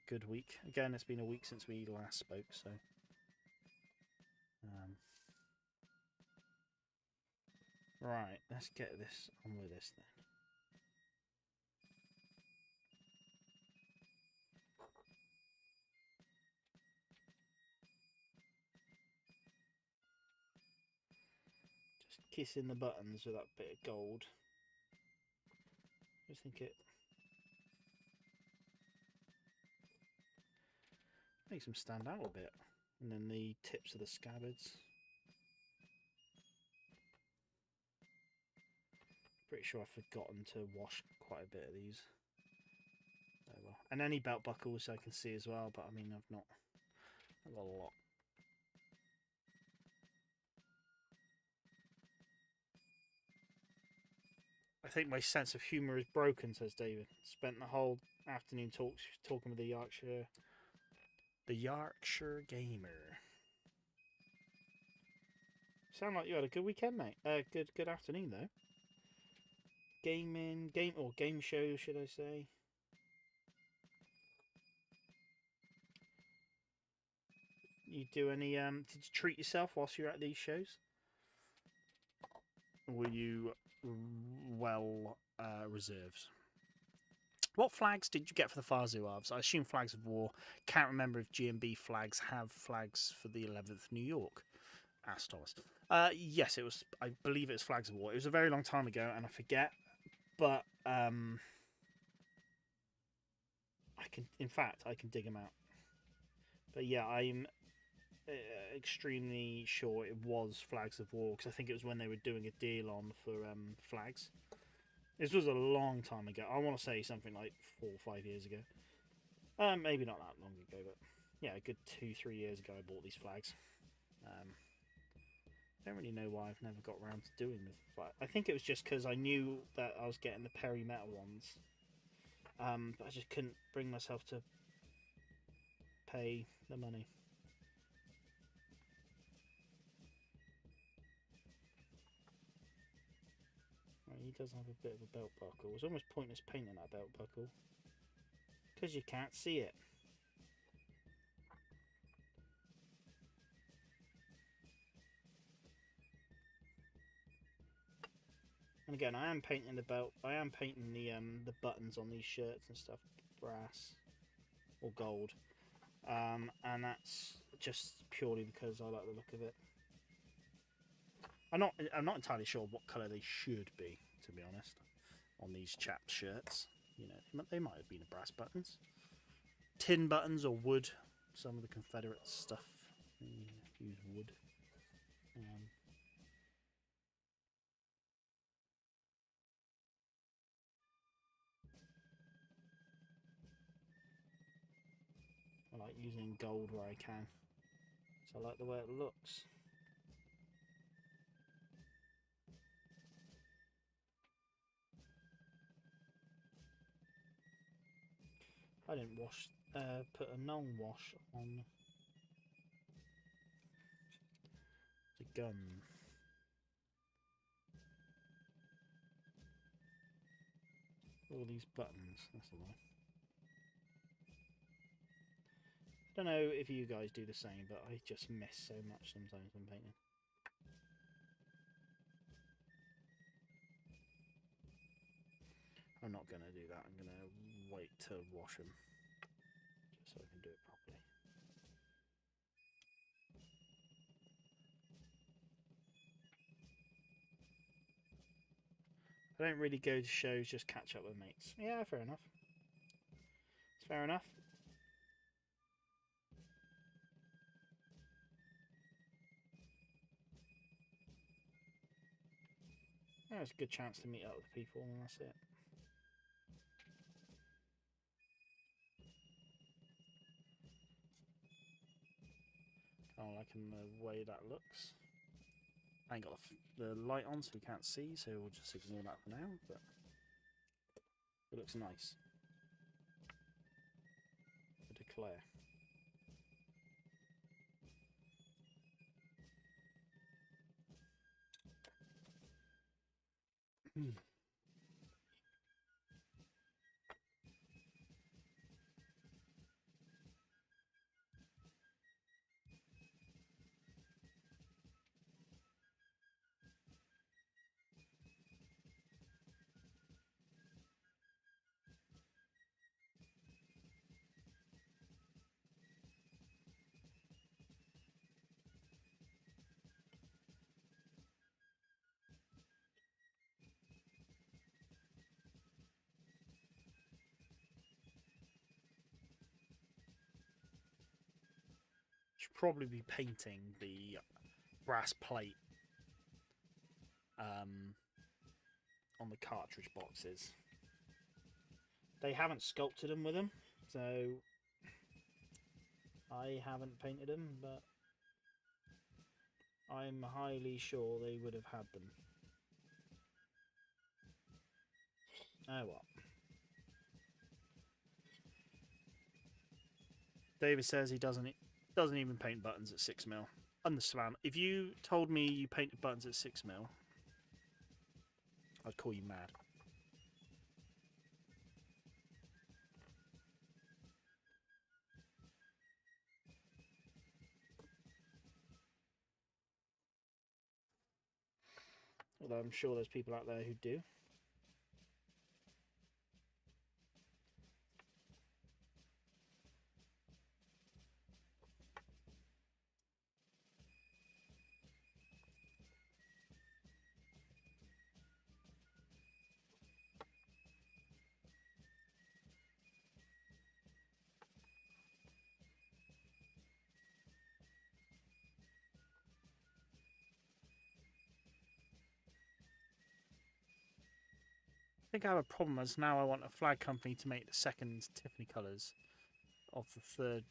Good week. Again, it's been a week since we last spoke, so. Right, let's get this on with this then. Just kissing the buttons with that bit of gold. I just think it makes them stand out a bit. And then the tips of the scabbards. Pretty sure I've forgotten to wash quite a bit of these. Oh well. And any belt buckles I can see as well, but I mean I've got a lot. I think my sense of humour is broken, says David. Spent the whole afternoon talking with the Yorkshire gamer. Sound like you had a good weekend, mate. Good afternoon though. Game show, should I say? You do any? Did you treat yourself whilst you're at these shows? were you well reserved? What flags did you get for the Far Zouaves? I assume flags of war. Can't remember if G&B flags have flags for the 11th New York. Asked Thomas. Yes, it was. I believe it was flags of war. It was a very long time ago, and I forget. But I can. In fact, I can dig them out. But yeah, I'm extremely sure it was flags of war because I think it was when they were doing a deal on for flags. This was a long time ago. I want to say something like 4 or 5 years ago. Maybe not that long ago, but yeah, a good 2-3 years ago I bought these flags. I don't really know why I've never got around to doing this. But I think it was just because I knew that I was getting the Perry Metal ones. But I just couldn't bring myself to pay the money. He does have a bit of a belt buckle. It's almost pointless painting that belt buckle because you can't see it. And again, I am painting the belt. I am painting the buttons on these shirts and stuff, brass or gold, and that's just purely because I like the look of it. I'm not entirely sure what colour they should be, to be honest, on these chaps' shirts. You know, they might have been brass buttons, tin buttons, or wood. Some of the Confederate stuff use wood. I like using gold where I can, so I like the way it looks. I didn't put a non-wash on the gun. All these buttons, that's the one. I don't know if you guys do the same, but I just miss so much sometimes when painting. I'm not going to do that. I'm going to wait to wash them, just so I can do it properly. I don't really go to shows, just catch up with mates. Yeah, fair enough. It's fair enough. Yeah, it's a good chance to meet up with people, and that's it. I don't like the way that looks. I ain't got the light on, so we can't see, so we'll just ignore that for now, but it looks nice. I declare. Should probably be painting the brass plate on the cartridge boxes. They haven't sculpted them with them, so I haven't painted them, but I'm highly sure they would have had them. Oh well. David says he doesn't even paint buttons at 6mm. Understand? If you told me you painted buttons at 6mm, I'd call you mad. Although I'm sure there's people out there who do. I think I have a problem as now I want a flag company to make the second Tiffany colours of the third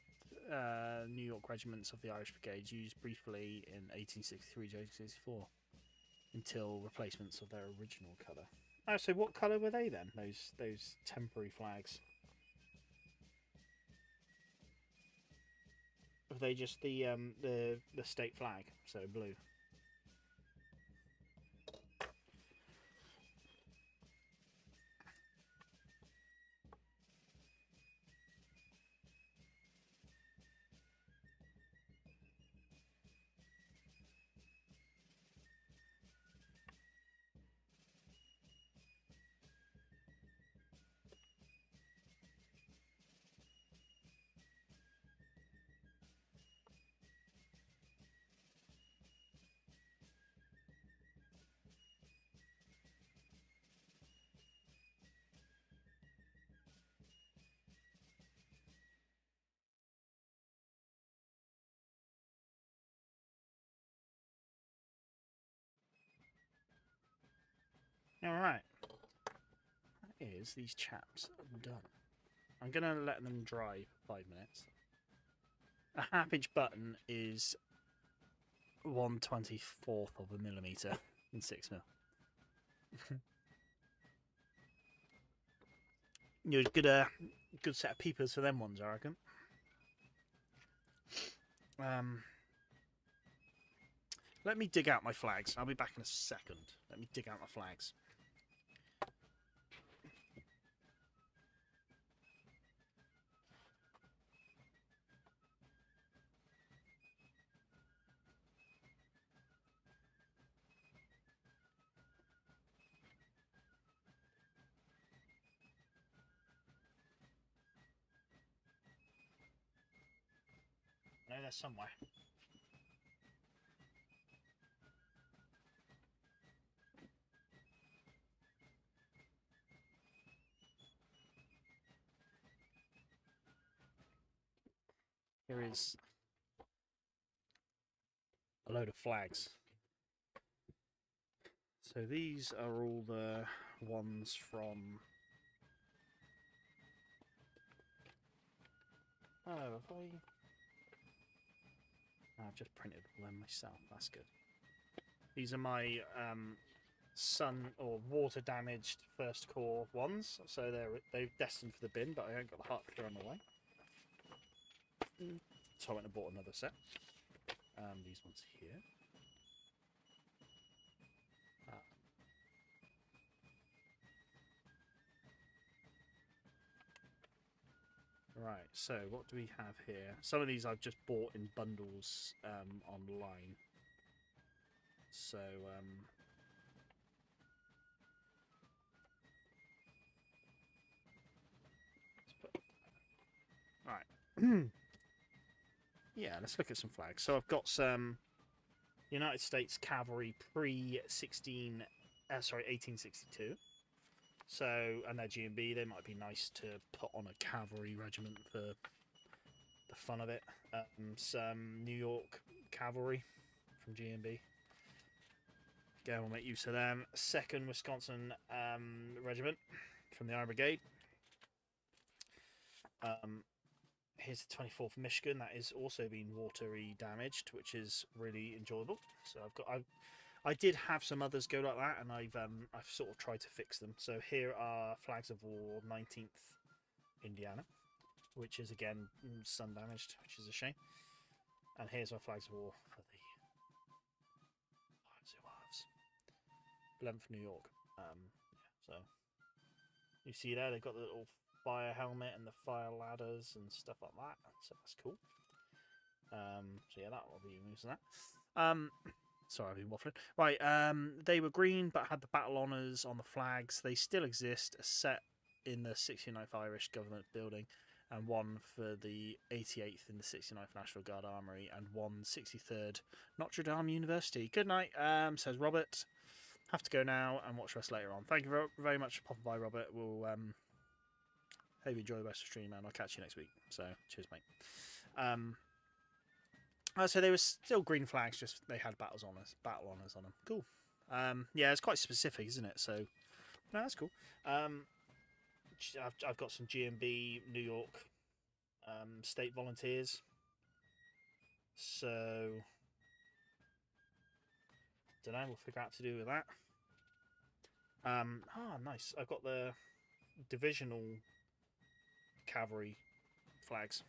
New York regiments of the Irish Brigade, used briefly in 1863 to 1864 until replacements of their original colour. Oh, so what colour were they then? Those temporary flags? Were they just the state flag, so blue? Alright. That is these chaps done. I'm going to let them dry for 5 minutes. A half-inch button is 1/24th of a millimetre in 6mm. You're a good set of peepers for them ones, I reckon. Let me dig out my flags. I'll be back in a second. Let me dig out my flags. I know they're somewhere. Here is a load of flags. So these are all the ones from... Oh, have I... I've just printed all them myself. That's good. These are my sun or water damaged first corps ones, so they're destined for the bin, but I haven't got the heart to throw them away. So I went and bought another set. These ones here. Right, so what do we have here? Some of these I've just bought in bundles online. So, right. Yeah, let's look at some flags. So I've got some United States Cavalry pre-1862. So, and they're G&B, they might be nice to put on a cavalry regiment for the fun of it. Some New York Cavalry from G&B. Again, we'll make use of them. 2nd Wisconsin Regiment from the Iron Brigade. Here's the 24th Michigan. That is also been watery damaged, which is really enjoyable. So I did have some others go like that, and I've sort of tried to fix them. So here are Flags of War 19th Indiana, which is again sun damaged, which is a shame. And here's our Flags of War for the Zouaves, 11th New York. So you see there, they've got the little fire helmet and the fire ladders and stuff like that. So that's cool. So yeah, that will be using that. Sorry, I've been waffling. Right, they were green but had the battle honours on the flags. They still exist, a set in the 69th Irish Government Building, and one for the 88th in the 69th National Guard Armoury, and one 63rd Notre Dame University. Good night, says Robert. Have to go now and watch us later on. Thank you very much for popping by, Robert. We'll hope you enjoy the rest of the stream, and I'll catch you next week. So, cheers, mate. So they were still green flags, just they had battle honours on them. Cool. Yeah, it's quite specific, isn't it? So, no, that's cool. I've got some GMB New York state volunteers. So, don't know. We'll figure out what to do with that. Nice. I've got the divisional cavalry flags,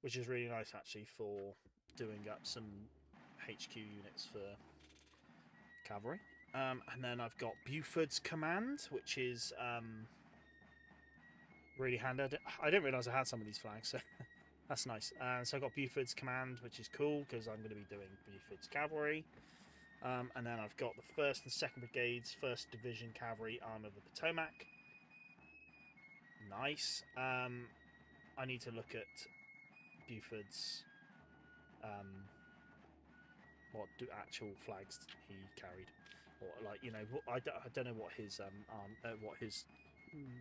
which is really nice actually for doing up some HQ units for cavalry. And then I've got Buford's Command, which is really handy. I didn't realise I had some of these flags, so that's nice. So I've got Buford's Command, which is cool because I'm going to be doing Buford's Cavalry. And then I've got the 1st and 2nd Brigades, 1st Division Cavalry, Arm of the Potomac. Nice. I need to look at Buford's what actual flags he carried, or like, you know, I don't know what his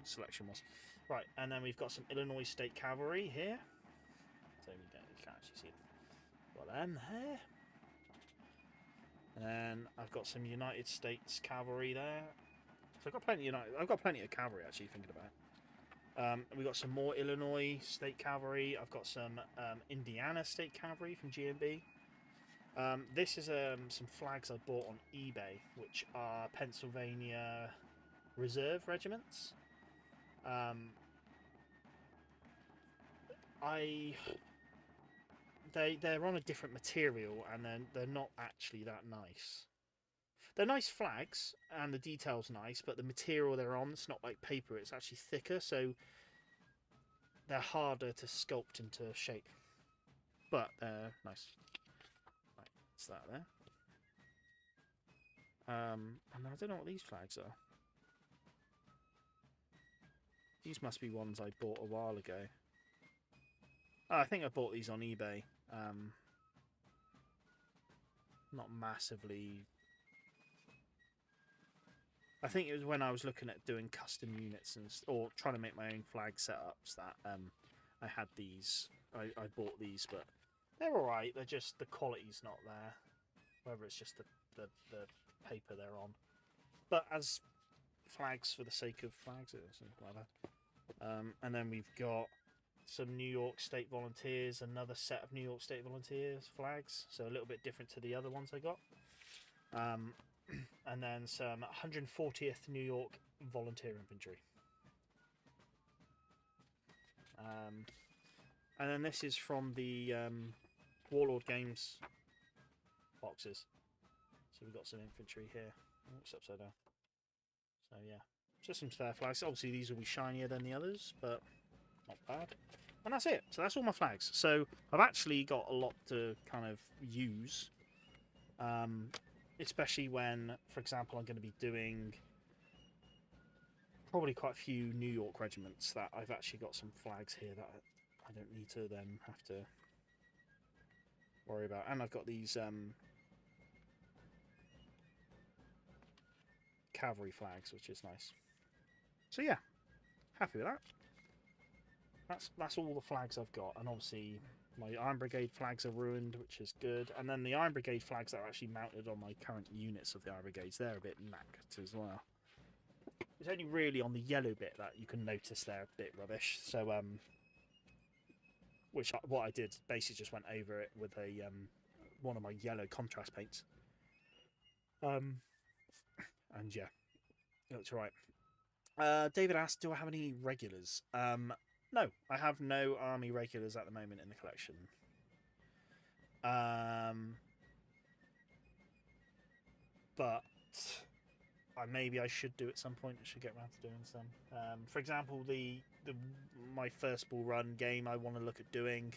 selection was. Right, and then we've got some Illinois State Cavalry here. So you can't actually see them. Got them here. And then I've got some United States Cavalry there. So I've got plenty of cavalry actually, thinking about it. We've got some more Illinois State Cavalry. I've got some Indiana State Cavalry from GMB. This is some flags I bought on eBay, which are Pennsylvania Reserve Regiments. They're on a different material, and then they're not actually that nice. They're nice flags, and the detail's nice, but the material they're on, it's not like paper, it's actually thicker, so they're harder to sculpt into shape. But they're nice. Right, that's that there. And I don't know what these flags are. These must be ones I bought a while ago. Oh, I think I bought these on eBay. Not massively. I think it was when I was looking at doing custom units or trying to make my own flag setups that I had these. I bought these, but they're all right. They're just, the quality's not there. Whether it's just the paper they're on. But as flags for the sake of flags, or something like that. And then we've got some New York State Volunteers, another set of New York State Volunteers flags, so a little bit different to the other ones I got. And then some 140th New York Volunteer Infantry. And then this is from the Warlord Games boxes. So we've got some infantry here. Oh, it's upside down. So yeah, just some spare flags. Obviously these will be shinier than the others, but not bad. And that's it. So that's all my flags. So I've actually got a lot to kind of use. Especially when, for example, I'm going to be doing probably quite a few New York regiments that I've actually got some flags here that I don't need to then have to worry about. And I've got these cavalry flags, which is nice. So yeah, happy with that. That's all the flags I've got, and obviously my Iron Brigade flags are ruined, which is good. And then the Iron Brigade flags that are actually mounted on my current units of the Iron Brigades, they're a bit knacked as well. It's only really on the yellow bit that you can notice they're a bit rubbish. So what I did basically just went over it with a one of my yellow contrast paints. And yeah, it looks right. David asked, do I have any regulars? No, I have no army regulars at the moment in the collection. But maybe I should do at some point. I should get around to doing some. For example, my first Bull Run game I want to look at doing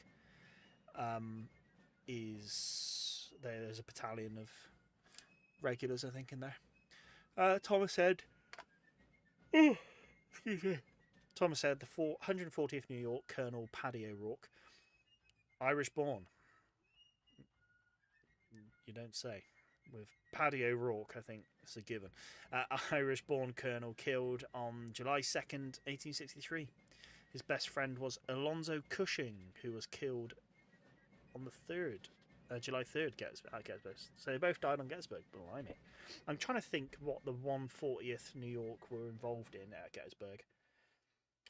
is there's a battalion of regulars, I think, in there. Thomas said, oh, excuse me. Thomas said the 140th New York Colonel Paddy O'Rourke, Irish born. You don't say. With Paddy O'Rourke, I think it's a given. Irish born colonel killed on July 2nd, 1863. His best friend was Alonzo Cushing, who was killed on the 3rd, July 3rd at Gettysburg. So they both died on Gettysburg. Blimey. I'm trying to think what the 140th New York were involved in at Gettysburg.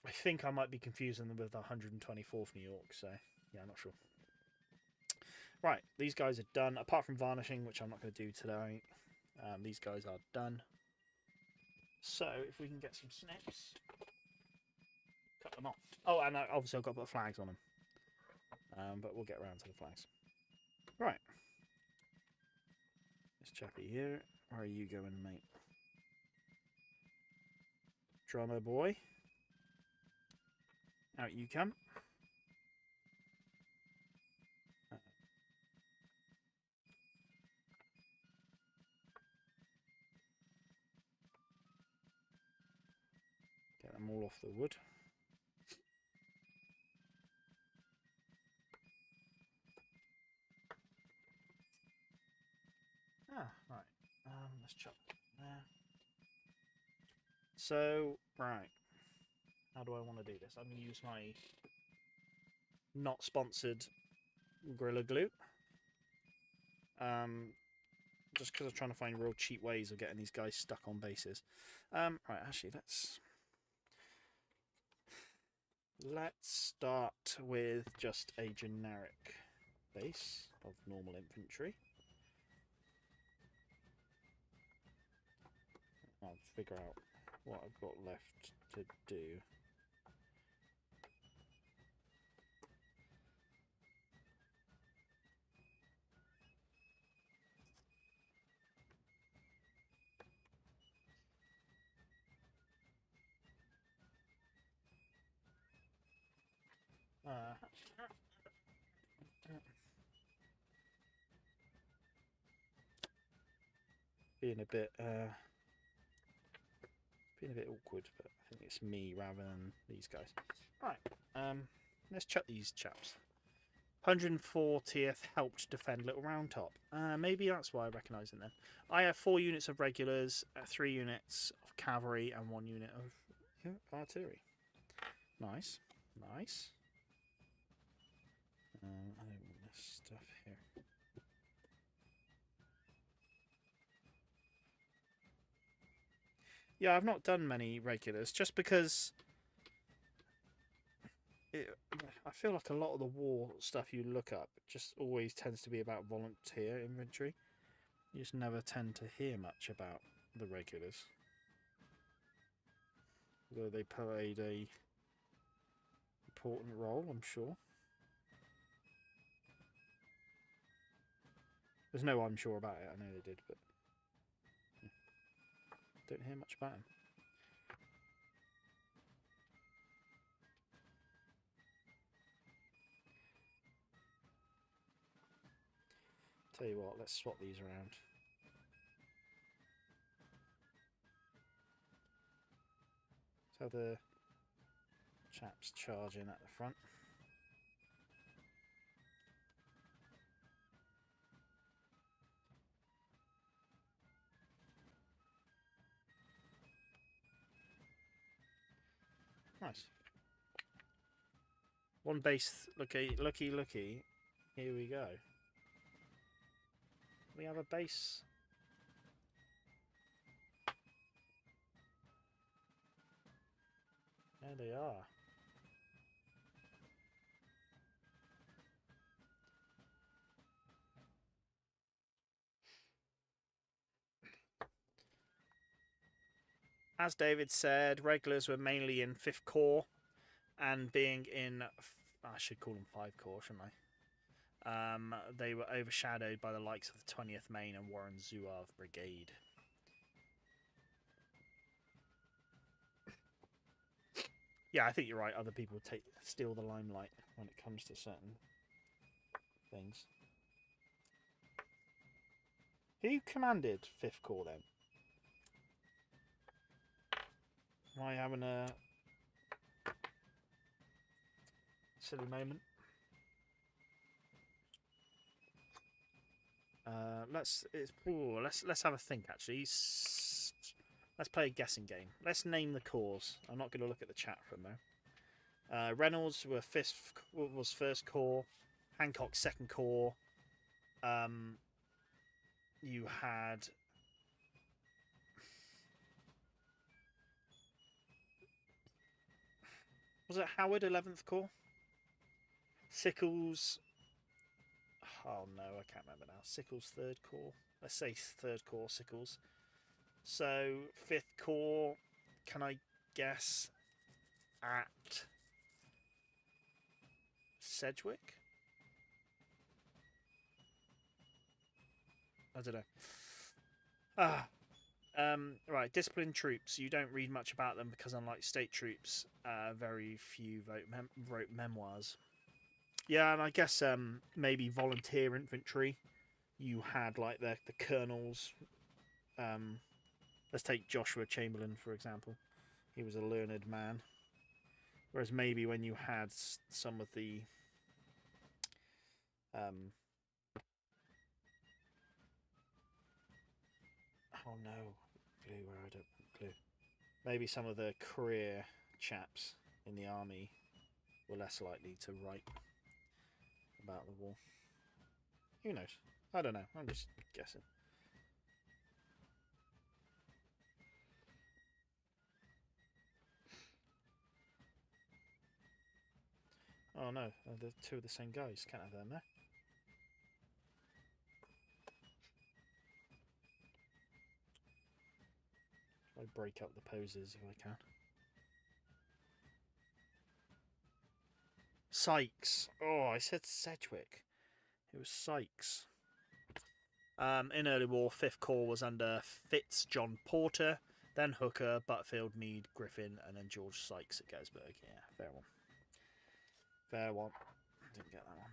I think I might be confusing them with the 124th New York, so yeah, I'm not sure. Right, these guys are done, apart from varnishing, which I'm not going to do today. These guys are done. So, if we can get some snips, cut them off. Oh, and obviously I've got to put flags on them. But we'll get around to the flags. Right. This chappy here. Where are you going, mate? Drummer boy. Out you come. Get them all off the wood. Right. Let's chop there. So, right. How do I want to do this? I'm going to use my not sponsored Gorilla Glue. Just because I'm trying to find real cheap ways of getting these guys stuck on bases. Right, actually, let's start with just a generic base of normal infantry. I'll figure out what I've got left to do. Being a bit awkward, but I think it's me rather than these guys. Right, let's check these chaps. 140th helped defend Little Round Top. Maybe that's why I recognise them then. I have 4 units of regulars, 3 units of cavalry, and 1 unit of artillery. Nice, nice. I don't want this stuff here. Yeah, I've not done many regulars just because I feel like a lot of the war stuff you look up just always tends to be about volunteer infantry. You just never tend to hear much about the regulars. Although they played a important role, I'm sure. There's no I'm sure about it, I know they did, but don't hear much about them. Tell you what, let's swap these around. So the chaps charge in at the front. Nice. One base, looky. Here we go. We have a base. There they are. As David said, regulars were mainly in 5th Corps and being in, I should call them 5 Corps, shouldn't I? They were overshadowed by the likes of the 20th Maine and Warren Zouaves Brigade. Yeah, I think you're right. Other people steal the limelight when it comes to certain things. Who commanded 5th Corps then? Am I having a silly moment? Let's have a think. Actually, let's play a guessing game. Let's name the corps. I'm not going to look at the chat for a moment. Reynolds was 1st Corps. Hancock 2nd Corps. You had was it Howard 11th Corps? Sickles. Oh no, I can't remember now. Sickles 3rd Corps. Let's say 3rd Corps Sickles. So 5th Corps. Can I guess at Sedgwick? I don't know. Right, disciplined troops. You don't read much about them because, unlike state troops, very few wrote memoirs. Yeah, and I guess maybe volunteer infantry. You had like the colonels. Let's take Joshua Chamberlain for example. He was a learned man. Whereas maybe when you had some of the oh no, clue where I don't clue. Maybe some of the career chaps in the army were less likely to write about the war. Who knows? I don't know. I'm just guessing. Oh no, they're two of the same guys. Can't have them there. I break up the poses if I can. Sykes. Oh, I said Sedgwick. It was Sykes. In early war, 5th Corps was under Fitz John Porter, then Hooker, Butterfield, Meade, Griffin, and then George Sykes at Gettysburg. Yeah, fair one. Fair one. Didn't get that one.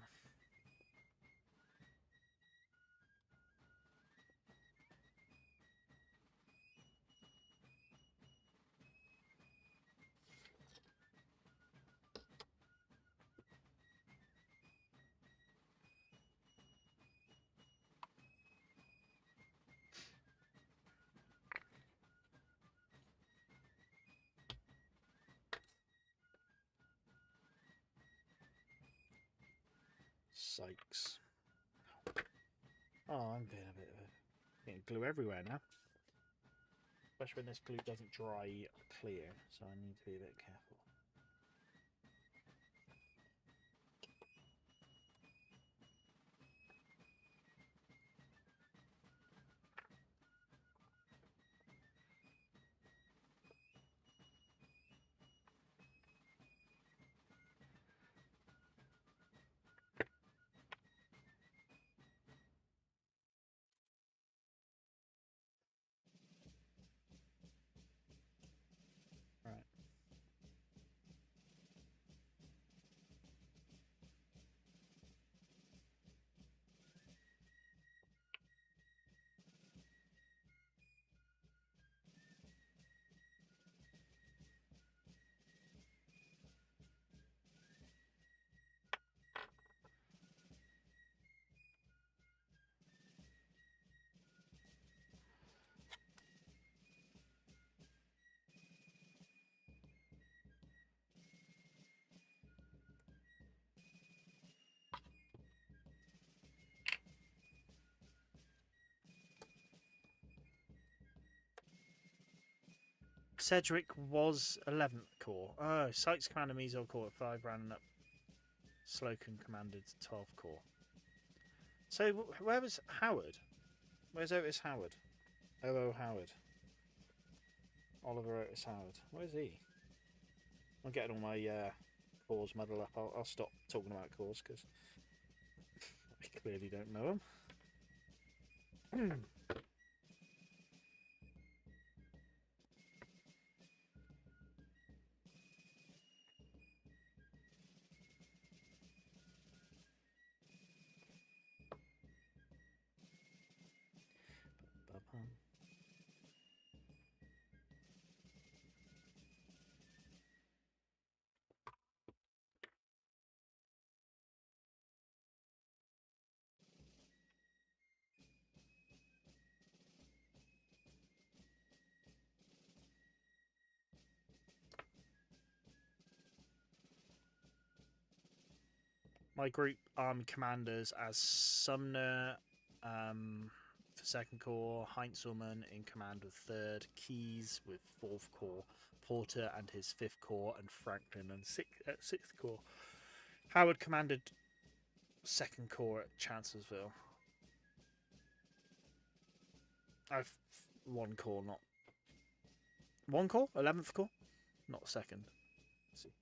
Sykes. Oh, I'm being a bit of a... getting glue everywhere now. Especially when this glue doesn't dry clear, so I need to be a bit careful. Right. Sedgwick was 11th Corps. Oh, Sykes commanded Measle Corps at 5, rounding up. Slocum commanded 12th Corps. So, where was Howard? Where's Otis Howard? O.O. Howard. Oliver Otis Howard. Where's he? I'm getting all my corps muddled up. I'll stop talking about corps because I clearly don't know them. my group army commanders as Sumner for 2nd Corps, Heinzelmann in command with 3rd, Keyes with 4th Corps, Porter and his 5th Corps, and Franklin and 6th Corps. Howard commanded 2nd Corps at Chancellorsville. I've 1 Corps, not 1 Corps, 11th Corps, not 2nd. Let's see.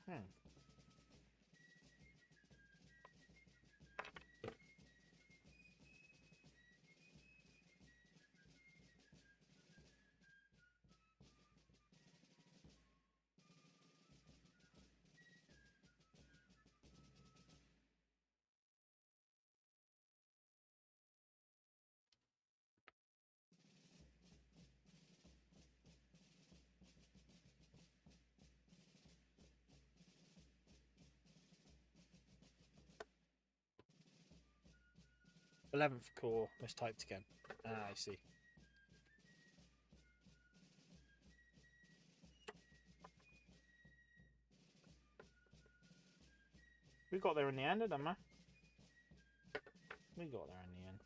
Hmm. 11th Corps mistyped again. Ah, I see. We got there in the end, didn't we? We got there in the end.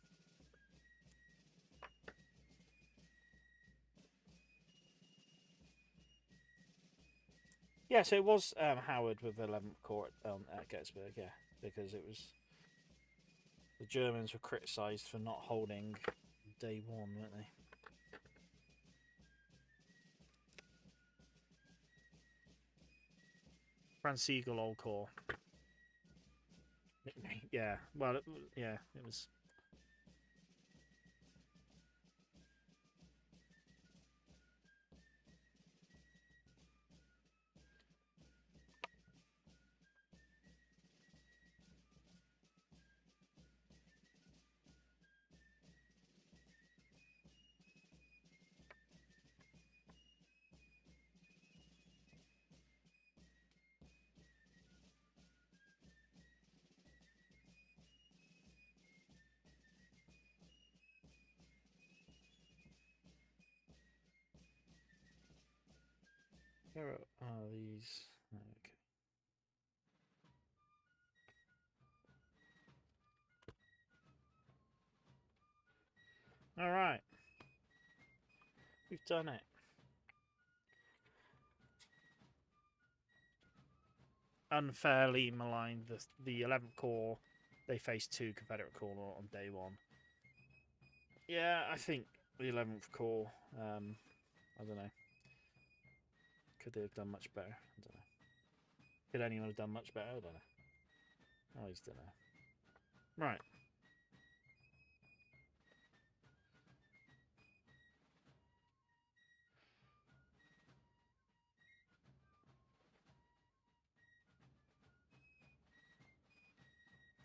Yeah, so it was Howard with the 11th Corps at Gettysburg, yeah, because it was the Germans were criticised for not holding day 1, weren't they? Franz Siegel Old Corps. Yeah, well, it was. Where are these? Okay. All right, we've done it. Unfairly maligned the 11th Corps. They faced 2 Confederate Corps on day 1. Yeah, I think the 11th Corps. I don't know. Could they have done much better? I don't know. Could anyone have done much better? I don't know. I just don't know. Right.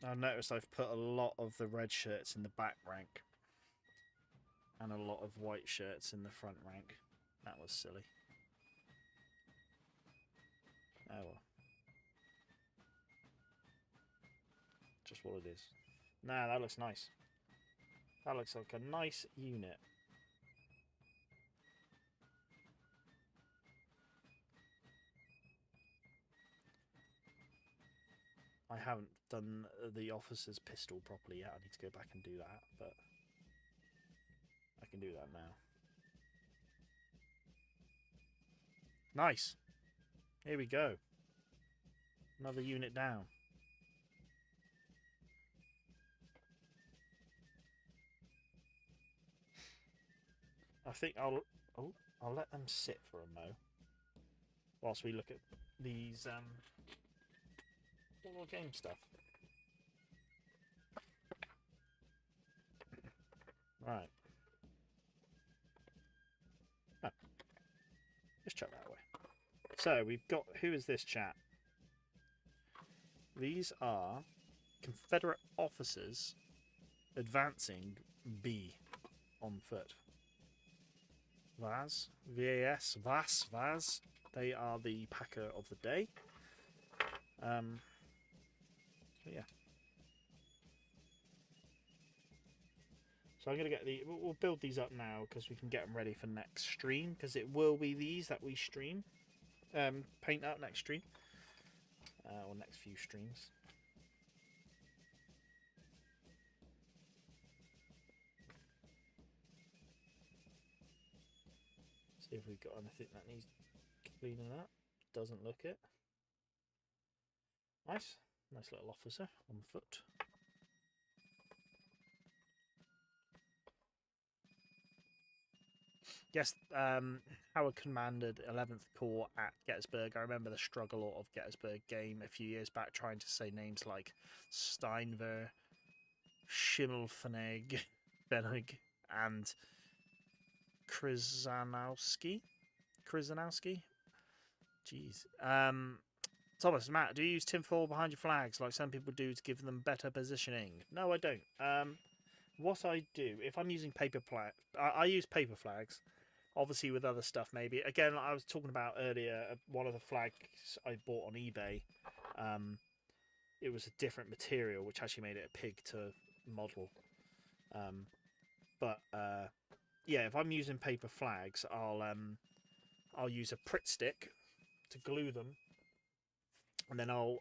I've noticed I've put a lot of the red shirts in the back rank and a lot of white shirts in the front rank. That was silly. Oh well. Just what it is. Nah, that looks nice. That looks like a nice unit. I haven't done the officer's pistol properly yet. I need to go back and do that, but I can do that now. Nice. Here we go. Another unit down. I think I'll let them sit for a mo whilst we look at these little game stuff. Right. Oh, just chuck that away. So we've got, who is this chat? These are Confederate officers advancing B on foot. Vaz, VAS, Vas, Vaz. They are the packer of the day. So yeah. So I'm going to get we'll build these up now because we can get them ready for next stream, because it will be these that we stream. Paint up next stream. Or next few streams. See if we've got anything that needs cleaning up. Doesn't look it. Nice. Nice little officer on foot. Yes, Howard commanded 11th Corps at Gettysburg. I remember the struggle of Gettysburg game a few years back, trying to say names like Steinver, Schimmelfennig, Bennig, and Krzyzanowski. Jeez. Thomas, Matt, do you use tinfoil behind your flags like some people do to give them better positioning? No, I don't. What I do, if I'm using paper flags, I use paper flags. Obviously, with other stuff, maybe. Again, like I was talking about earlier, one of the flags I bought on eBay, it was a different material, which actually made it a pig to model. Yeah, if I'm using paper flags, I'll use a Pritt stick to glue them, and then I'll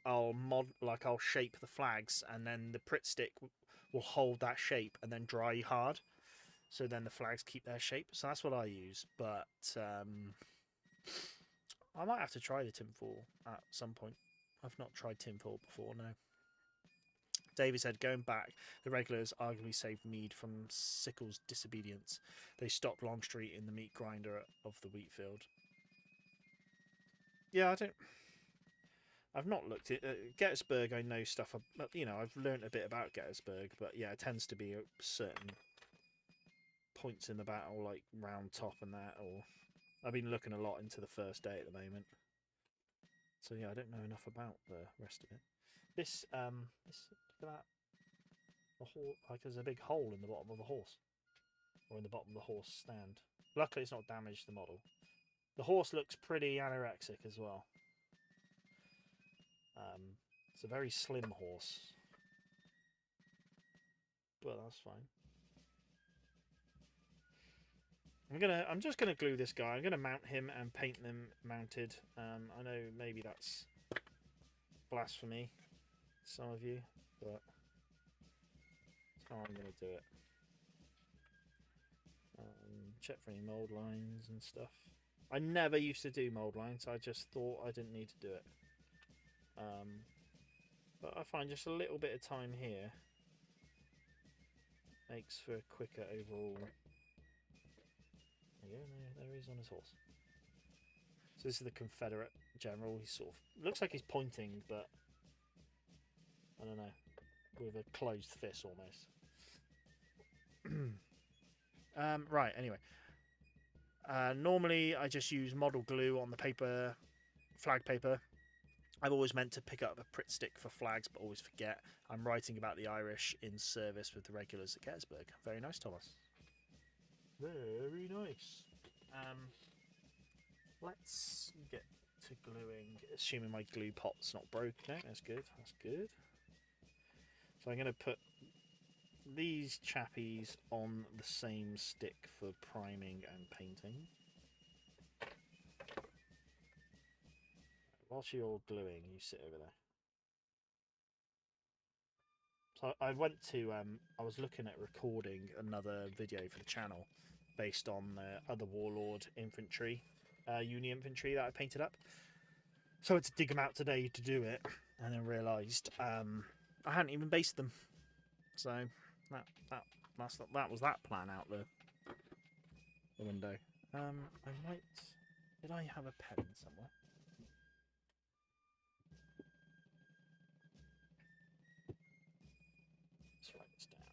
shape the flags, and then the Pritt stick will hold that shape and then dry hard. So then the flags keep their shape. So that's what I use. But I might have to try the tinfoil at some point. I've not tried tinfoil before, no. David said, going back, the regulars arguably saved Meade from Sickles' disobedience. They stopped Longstreet in the meat grinder of the wheat field. Yeah, I've not looked at Gettysburg. I know stuff. I've learned a bit about Gettysburg, but yeah, it tends to be certain points in the battle, like Round Top and that. Or I've been looking a lot into the first day at the moment, so yeah, I don't know enough about the rest of it. This look at that. The horse, like there's a big hole in the bottom of the horse, or in the bottom of the horse stand. Luckily, it's not damaged the model. The horse looks pretty anorexic as well. It's a very slim horse, but that's fine. I'm just gonna glue this guy. I'm gonna mount him and paint them mounted. I know maybe that's blasphemy, some of you, but that's how I'm gonna do it. Check for any mold lines and stuff. I never used to do mold lines. I just thought I didn't need to do it. But I find just a little bit of time here makes for a quicker overall. There you go, there he is on his horse. So this is the Confederate general. He sort of looks like he's pointing, but I don't know, with a closed fist almost. Right. Anyway, normally I just use model glue on the paper, flag paper. I've always meant to pick up a Pritt stick for flags, but always forget. I'm writing about the Irish in service with the regulars at Gettysburg. Very nice, Thomas. Very nice. Let's get to gluing, assuming my glue pot's not broken. No, that's good. That's good. So I'm going to put these chappies on the same stick for priming and painting. Whilst you're gluing, you sit over there. So I went to, I was looking at recording another video for the channel based on other Warlord infantry, Union infantry that I painted up. So I had to dig them out today to do it, and then realised I hadn't even based them. So that was that plan out the window. Did I have a pen somewhere? Let's write this down.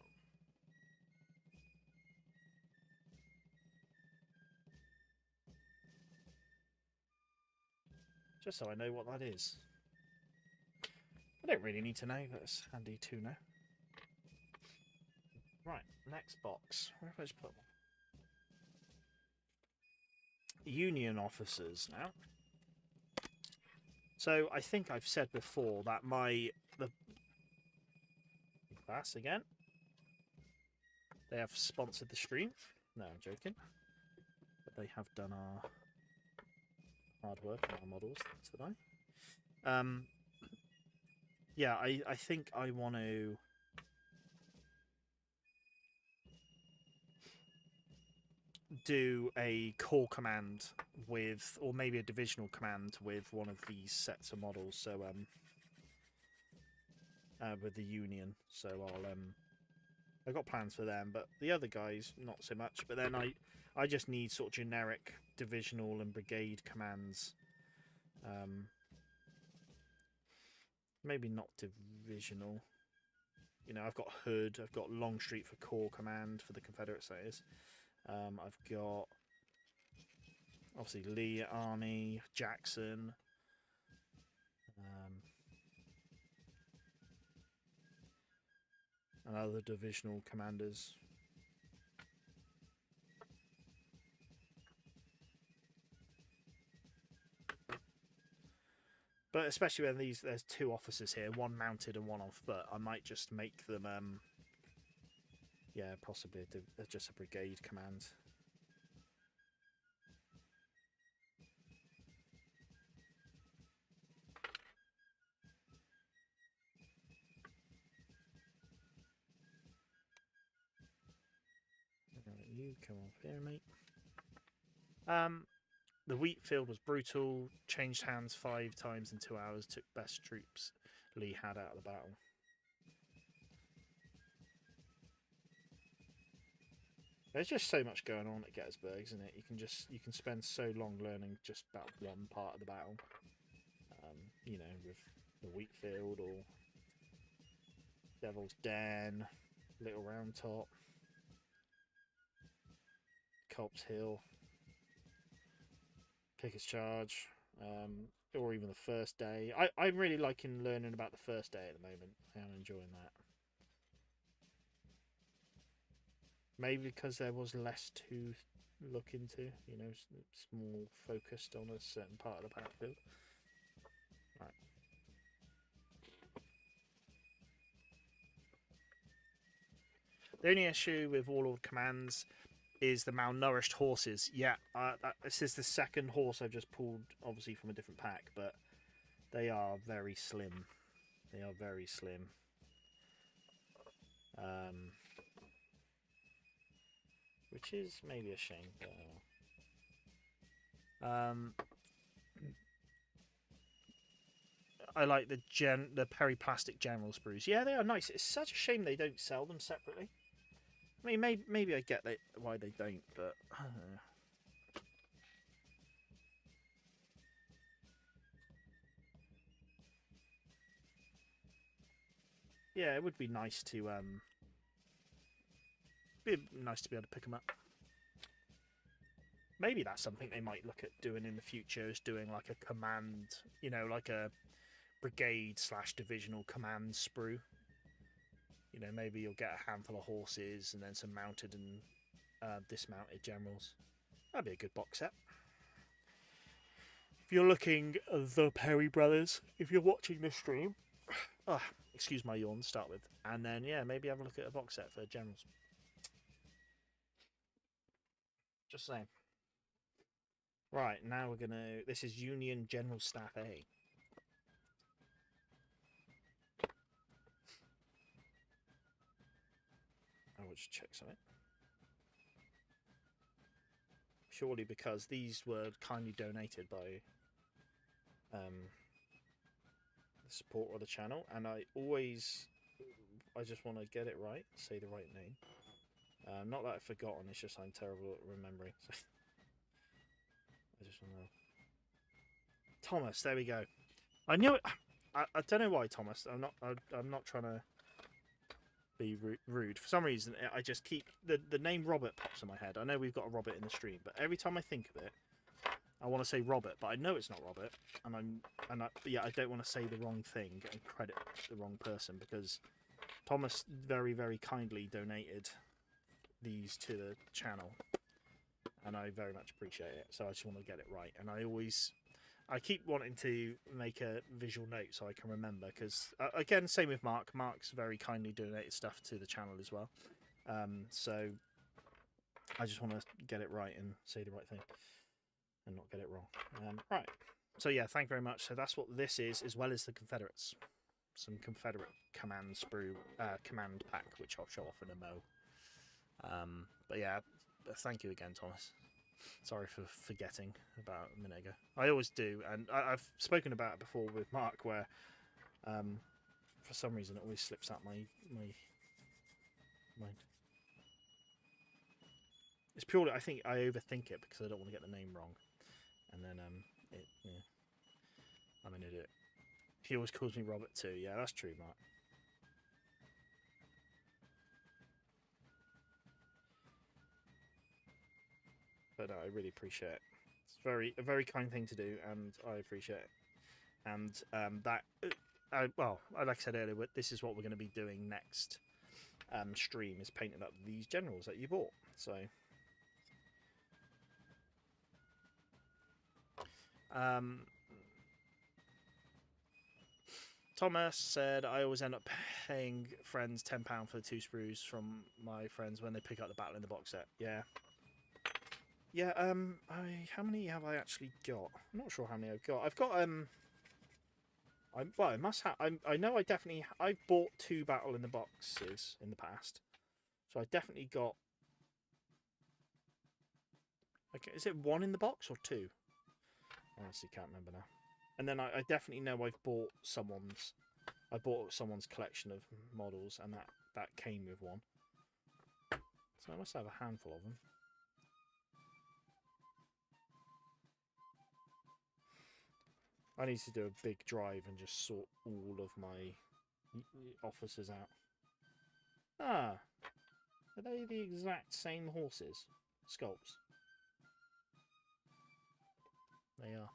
Just so I know what that is. I don't really need to know, but it's handy to know. Right, next box. Where have I just put one? Union officers now. So I think I've said before that the class again. They have sponsored the stream. No, I'm joking. But they have done our hard work on our models today. Yeah, I think I want to do a core command with, or maybe a divisional command with one of these sets of models. So with the Union. So I've got plans for them, but the other guys not so much. But then I just need sort of generic divisional and brigade commands. Maybe not divisional. You know, I've got Hood, I've got Longstreet for core command for the Confederates, that is. I've got obviously Lee, Army, Jackson. And other divisional commanders. But especially when there's two officers here, one mounted and one on foot, I might just make them, yeah, possibly just a brigade command. You come off here, mate. The wheat field was brutal. Changed hands 5 times in 2 hours. Took best troops Lee had out of the battle. There's just so much going on at Gettysburg, isn't it? You can spend so long learning just about one part of the battle. You know, with the wheat field or Devil's Den, Little Round Top, Culp's Hill, Pickett's Charge, or even the first day. I'm really liking learning about the first day at the moment. I'm enjoying that. Maybe because there was less to look into, you know, it's more focused on a certain part of the battlefield. Right. The only issue with Warlord commands is the malnourished horses. Yeah, this is the second horse I've just pulled, obviously from a different pack, but they are very slim. They are very slim. Which is maybe a shame. But, I like the periplastic general sprues. Yeah, they are nice. It's such a shame they don't sell them separately. I mean, maybe I get why they don't, but I don't know. Yeah, it would be nice to be nice to be able to pick them up. Maybe that's something they might look at doing in the future, is doing like a command, you know, like a brigade / divisional command sprue. You know, maybe you'll get a handful of horses and then some mounted and dismounted generals. That'd be a good box set. If you're looking at the Perry Brothers, if you're watching this stream, excuse my yawn to start with, and then yeah, maybe have a look at a box set for generals. Just saying. Right, now we're gonna. This is Union General Staff A. I will just check something. Purely because these were kindly donated by the supporter of the channel, and I just want to get it right, say the right name. Not that I've forgotten, it's just I'm terrible at remembering. So I just want to. Thomas, there we go. I knew it. I don't know why, Thomas. I'm not trying to be rude. For some reason, I just keep the name Robert pops in my head. I know we've got a Robert in the stream, but every time I think of it, I want to say Robert, but I know it's not Robert, but yeah, I don't want to say the wrong thing and credit the wrong person, because Thomas very, very kindly donated these to the channel, and I very much appreciate it. So I just want to get it right, and I keep wanting to make a visual note so I can remember, because again, same with Mark. Mark's very kindly donated stuff to the channel as well. So I just want to get it right and say the right thing and not get it wrong. Right. So yeah, thank you very much. So that's what this is, as well as the Confederates. Some Confederate command sprue, command pack, which I'll show off in a mo. But yeah, thank you again, Thomas. Sorry for forgetting about a minute ago. I always do, and I've spoken about it before with Mark, where for some reason it always slips out my mind. It's purely, I think I overthink it because I don't want to get the name wrong, and then I'm an idiot. He always calls me Robert too. Yeah, that's true, Mark. But no, I really appreciate it. It's a very kind thing to do, and I appreciate it. And well, like I said earlier, this is what we're going to be doing next stream, is painting up these generals that you bought. So Thomas said, I always end up paying friends £10 for the 2 sprues from my friends when they pick up the Battle in the Box set. Yeah. Yeah, how many have I actually got? I'm not sure how many I've got. I've got, well, I must have, I know I bought 2 Battle in the Boxes in the past. So I definitely got, okay, is it 1 in the box or 2? I honestly can't remember now. And then I definitely know I bought someone's collection of models, and that came with 1. So I must have a handful of them. I need to do a big drive and just sort all of my officers out. Ah, are they the exact same horses? Sculpts. They are.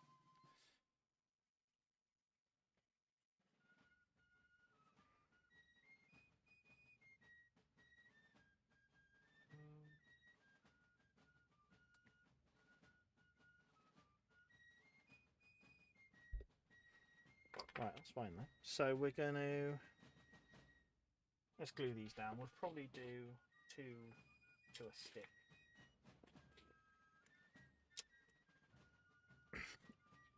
Right, that's fine then. So we're going to... Let's glue these down. We'll probably do 2 to a stick.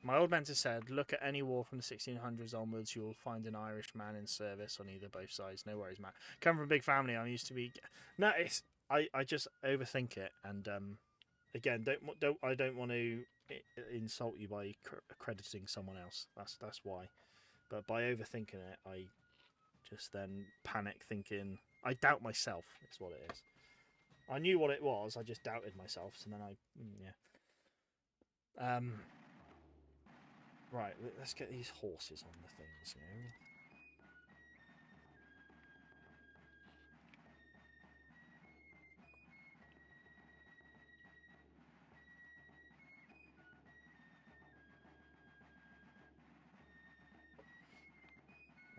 My old mentor said, look at any war from the 1600s onwards, you'll find an Irish man in service on either both sides. No worries, Matt. Come from a big family, I'm used to be... No, it's... I just overthink it, and again, I don't want to insult you by accrediting someone else. That's why. But by overthinking it, I just then panic thinking... I doubt myself, is what it is. I knew what it was, I just doubted myself, so then yeah. Right, let's get these horses on the things now.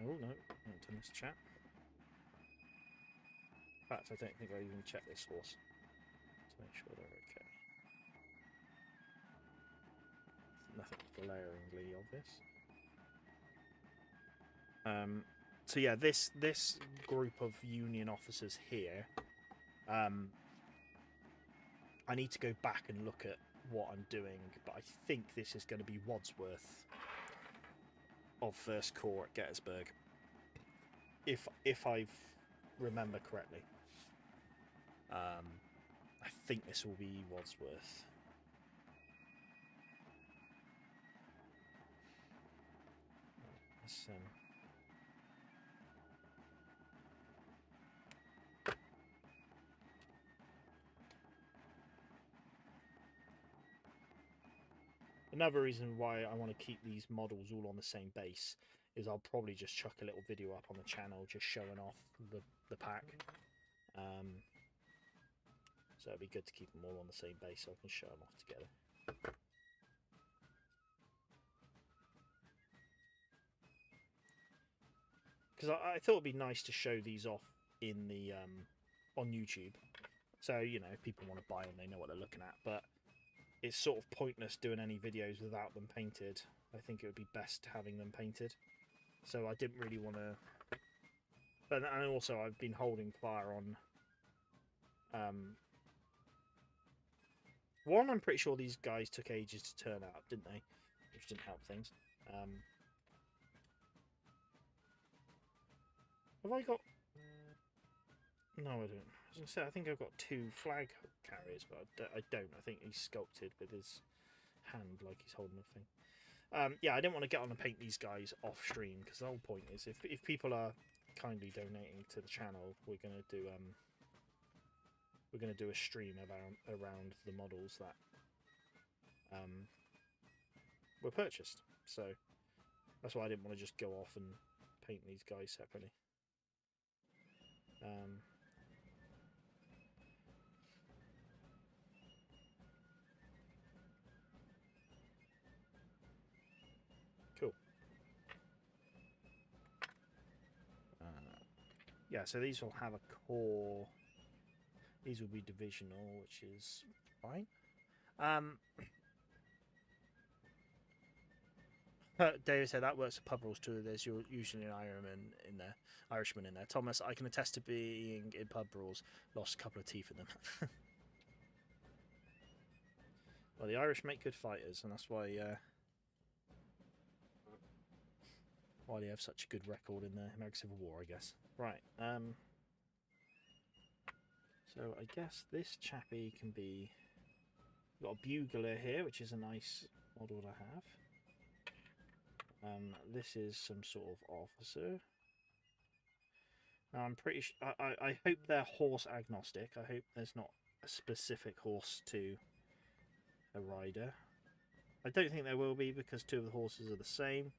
Oh no, I haven't done this chat. In fact, I don't think I even checked this horse to make sure they're okay. Nothing glaringly obvious. So yeah, this group of Union officers here, I need to go back and look at what I'm doing, but I think this is going to be Wadsworth of First Corps at Gettysburg, if I remember correctly. I think this will be Wadsworth. Let's, another reason why I want to keep these models all on the same base is I'll probably just chuck a little video up on the channel just showing off the pack. So it'd be good to keep them all on the same base so I can show them off together. because I thought it'd be nice to show these off in the on YouTube, so you know if people want to buy them, they know what they're looking at. But it's sort of pointless doing any videos without them painted. I think it would be best having them painted. So I didn't really want to. But and also I've been holding fire on. One, I'm pretty sure these guys took ages to turn out, didn't they? Which didn't help things. Have I got? No, I don't. I was gonna say I think I've got 2 flag carriers, but I don't. I think he's sculpted with his hand like he's holding a thing. Yeah, I didn't want to get on and paint these guys off stream because the whole point is if people are kindly donating to the channel, we're gonna do a stream around the models that were purchased. So that's why I didn't want to just go off and paint these guys separately. Cool. Yeah, so these will have a core. These will be divisional, which is fine. David said that works for pub rules too. There's usually an Irishman in there. Thomas, I can attest to being in pub rules. Lost a couple of teeth in them. Well, the Irish make good fighters, and that's why they have such a good record in the American Civil War, I guess. Right. So I guess this chappie can be. We've got a bugler here, which is a nice model to have. This is some sort of officer. Now I'm pretty sure. I hope they're horse agnostic. I hope there's not a specific horse to a rider. I don't think there will be because 2 of the horses are the same.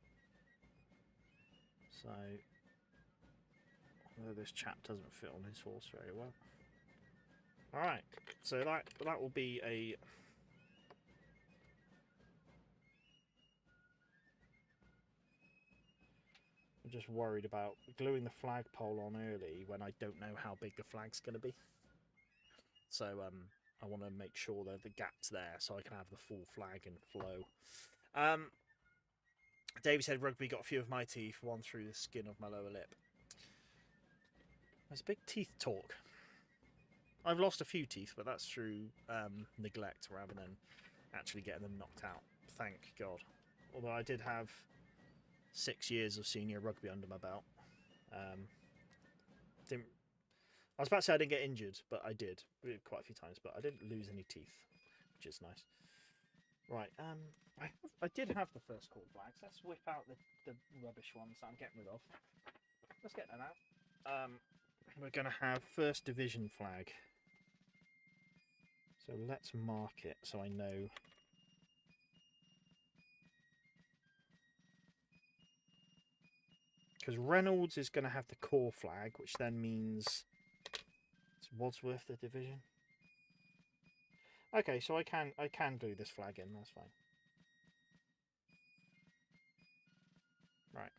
So, although this chap doesn't fit on his horse very well. All right, so that will be a. I'm just worried about gluing the flagpole on early when I don't know how big the flag's going to be. So I want to make sure that the gap's there so I can have the full flag and flow. Davey said rugby got a few of my teeth, one through the skin of my lower lip. There's a big teeth talk. I've lost a few teeth, but that's through neglect rather than actually getting them knocked out. Thank God. Although I did have 6 years of senior rugby under my belt. I was about to say I didn't get injured, but I did quite a few times. But I didn't lose any teeth, which is nice. Right. I did have the first call flags. Let's whip out the rubbish ones that I'm getting rid of. Let's get that out. We're going to have first division flag. So let's mark it so I know. Because Reynolds is going to have the core flag, which then means it's Wadsworth the division. Okay, so I can glue this flag in. That's fine. Right.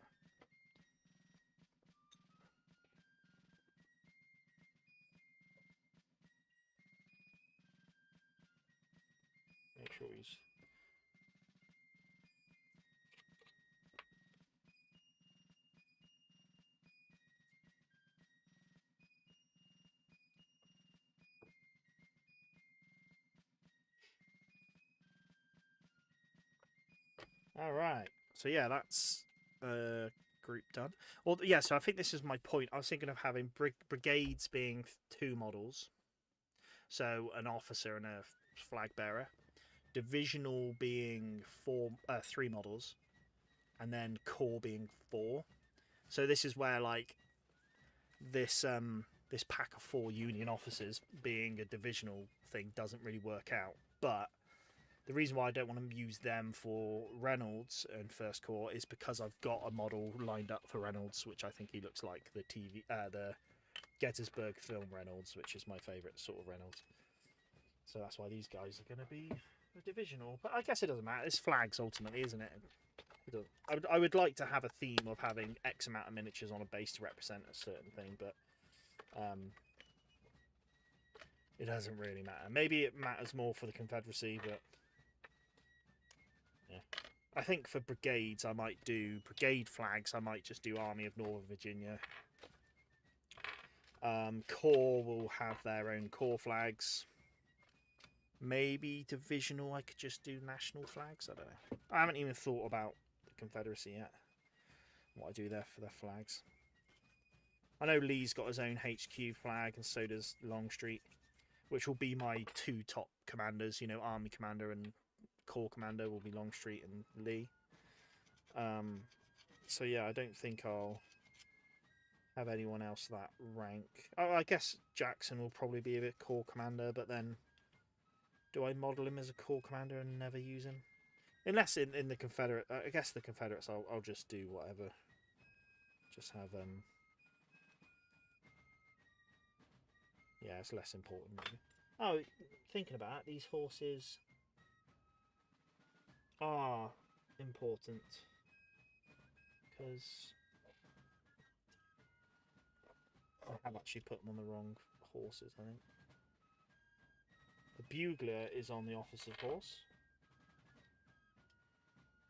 Make sure he's. All right. So yeah, that's group done. Well, yeah. So I think this is my point. I was thinking of having brigades being 2 models. So an officer and a flag bearer. Divisional being 3 models, and then core being 4. So this is where like this pack of 4 Union officers being a divisional thing doesn't really work out. But the reason why I don't want to use them for Reynolds and First Corps is because I've got a model lined up for Reynolds, which I think he looks like the Gettysburg film Reynolds, which is my favourite sort of Reynolds. So that's why these guys are going to be a divisional. But I guess it doesn't matter. It's flags ultimately, isn't it? I would like to have a theme of having X amount of miniatures on a base to represent a certain thing, but it doesn't really matter. Maybe it matters more for the Confederacy, but yeah. I think for brigades, I might do brigade flags. I might just do Army of Northern Virginia. Corps will have their own corps flags. Maybe divisional, I could just do national flags. I don't know. I haven't even thought about the Confederacy yet. What I do there for their flags. I know Lee's got his own HQ flag, and so does Longstreet, which will be my two top commanders. You know, Army Commander and Corps Commander will be Longstreet and Lee. So yeah, I don't think I'll have anyone else that rank. Oh, I guess Jackson will probably be a bit Corps Commander, but then do I model him as a Corps Commander and never use him? Unless in the Confederate, I guess the Confederates, I'll just do whatever. Just have yeah, it's less important maybe. Oh, thinking about it, these horses are important because I have actually put them on the wrong horses, I think. The Bugler is on the officer's horse.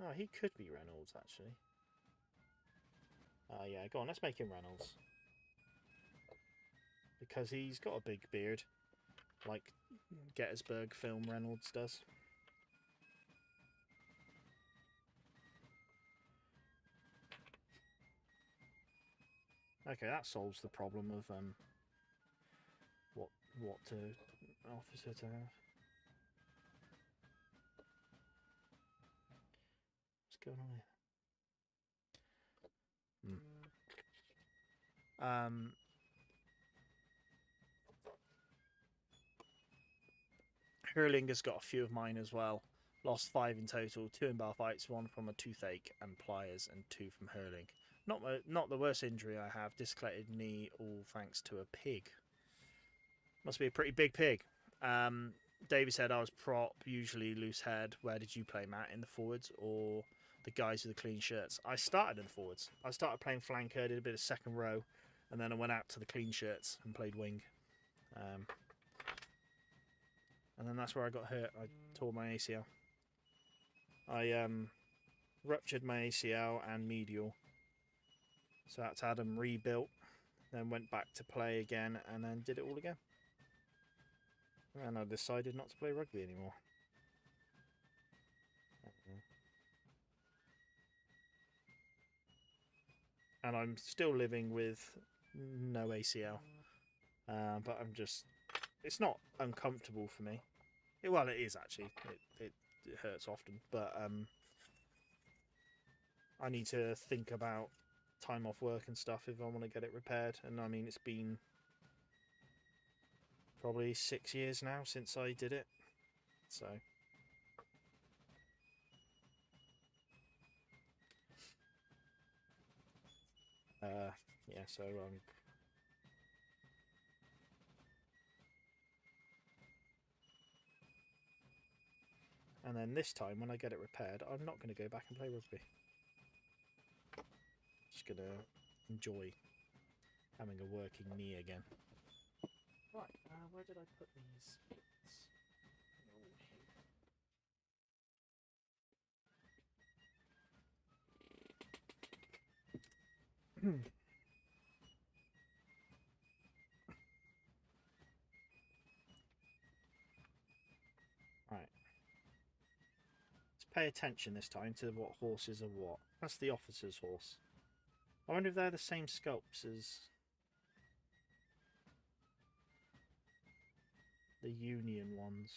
Oh, he could be Reynolds, actually. Yeah, go on, let's make him Reynolds. Because he's got a big beard, like Gettysburg film Reynolds does. Okay, that solves the problem of what officer to have. What's going on here? Hurling has got a few of mine as well. Lost 5 in total, 2 in bar fights, 1 from a toothache and pliers, and 2 from hurling. Not the worst injury I have. Dislocated knee, all thanks to a pig. Must be a pretty big pig. David said I was prop, usually loose head. Where did you play, Matt? In the forwards or the guys with the clean shirts? I started in the forwards. I started playing flanker, did a bit of second row, and then I went out to the clean shirts and played wing. And then that's where I got hurt. I tore my ACL. I ruptured my ACL and medial. So I had to have them rebuilt. Then went back to play again and then did it all again. And I decided not to play rugby anymore. And I'm still living with no ACL. But I'm just... It's not uncomfortable for me. Well, it is actually. It hurts often. But I need to think about time off work and stuff if I want to get it repaired. And I mean, it's been probably 6 years now since I did it. So... yeah, so and then this time when I get it repaired, I'm not going to go back and play rugby. Just going to enjoy having a working knee again. Right, where did I put these bits? Right. Let's pay attention this time to what horses are what. That's the officer's horse. I wonder if they're the same sculpts as the Union ones.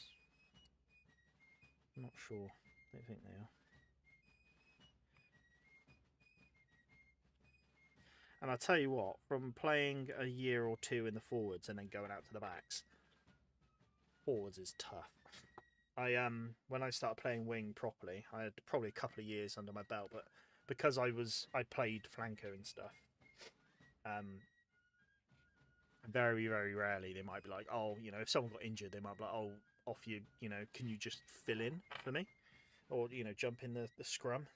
I'm not sure. I don't think they are. And I'll tell you what, from playing a year or two in the forwards and then going out to the backs, forwards is tough. When I started playing wing properly, I had probably a couple of years under my belt, but because I played flanker and stuff, very, very rarely they might be like, oh, you know, if someone got injured, they might be like, oh, off you, you know, can you just fill in for me? Or, you know, jump in the scrum.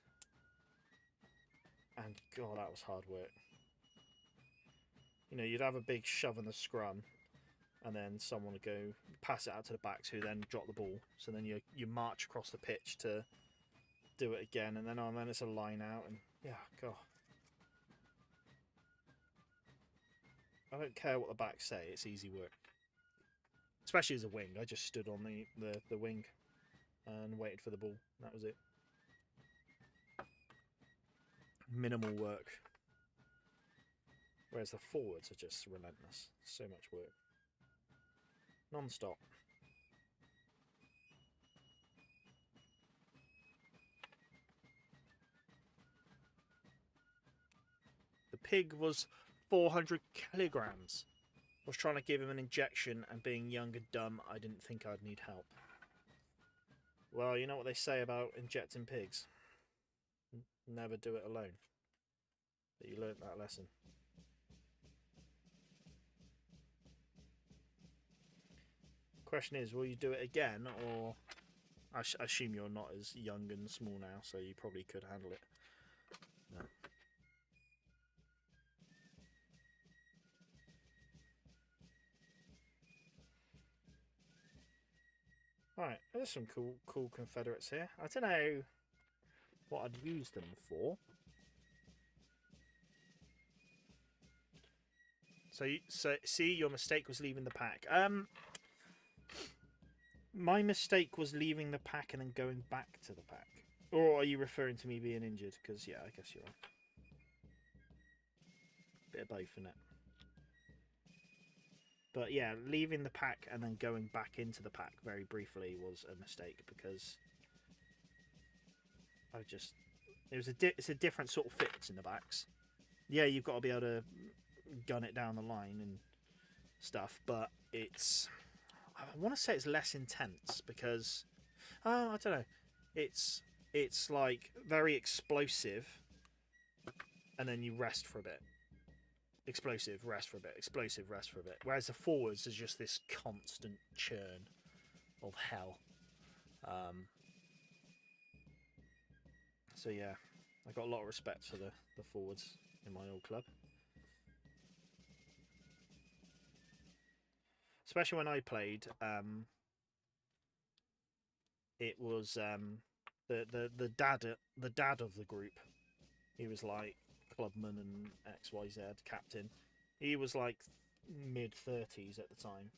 And God, that was hard work. You know, you'd have a big shove in the scrum, and then someone would go pass it out to the backs, who then drop the ball. So then you march across the pitch to do it again, and then it's a line out, and yeah, God. I don't care what the backs say; it's easy work. Especially as a wing, I just stood on the wing and waited for the ball. That was it. Minimal work. Whereas the forwards are just relentless. So much work. Non-stop. The pig was 400 kilograms. I was trying to give him an injection, and being young and dumb, I didn't think I'd need help. Well, you know what they say about injecting pigs? Never do it alone. But you learnt that lesson. Question is, will you do it again, or I assume you're not as young and small now, so you probably could handle it. No. Right, there's some cool Confederates here. I don't know what I'd use them for. So see, your mistake was leaving the pack. My mistake was leaving the pack and then going back to the pack. Or are you referring to me being injured? Because, yeah, I guess you're right. Bit of both, innit? But, yeah, leaving the pack and then going back into the pack very briefly was a mistake, because I just... It's a different sort of fits in the backs. Yeah, you've got to be able to gun it down the line and stuff, but it's... I want to say it's less intense because... I don't know. It's like very explosive, and then you rest for a bit. Explosive, rest for a bit. Explosive, rest for a bit. Whereas the forwards is just this constant churn of hell. So yeah, I got a lot of respect for the forwards in my old club. Especially when I played, it was the dad of the group. He was like clubman and XYZ captain. He was like mid-30s at the time,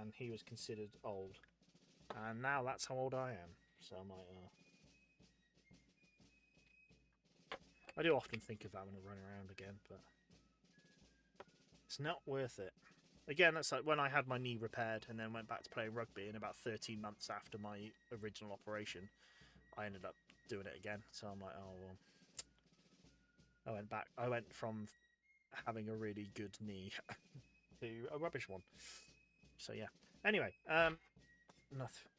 and he was considered old. And now that's how old I am. So I'm like, I do often think of having a run around again, but it's not worth it. Again, that's like when I had my knee repaired and then went back to playing rugby, and about 13 months after my original operation, I ended up doing it again. So I'm like, oh, well. I went back. I went from having a really good knee to a rubbish one. So yeah. Anyway,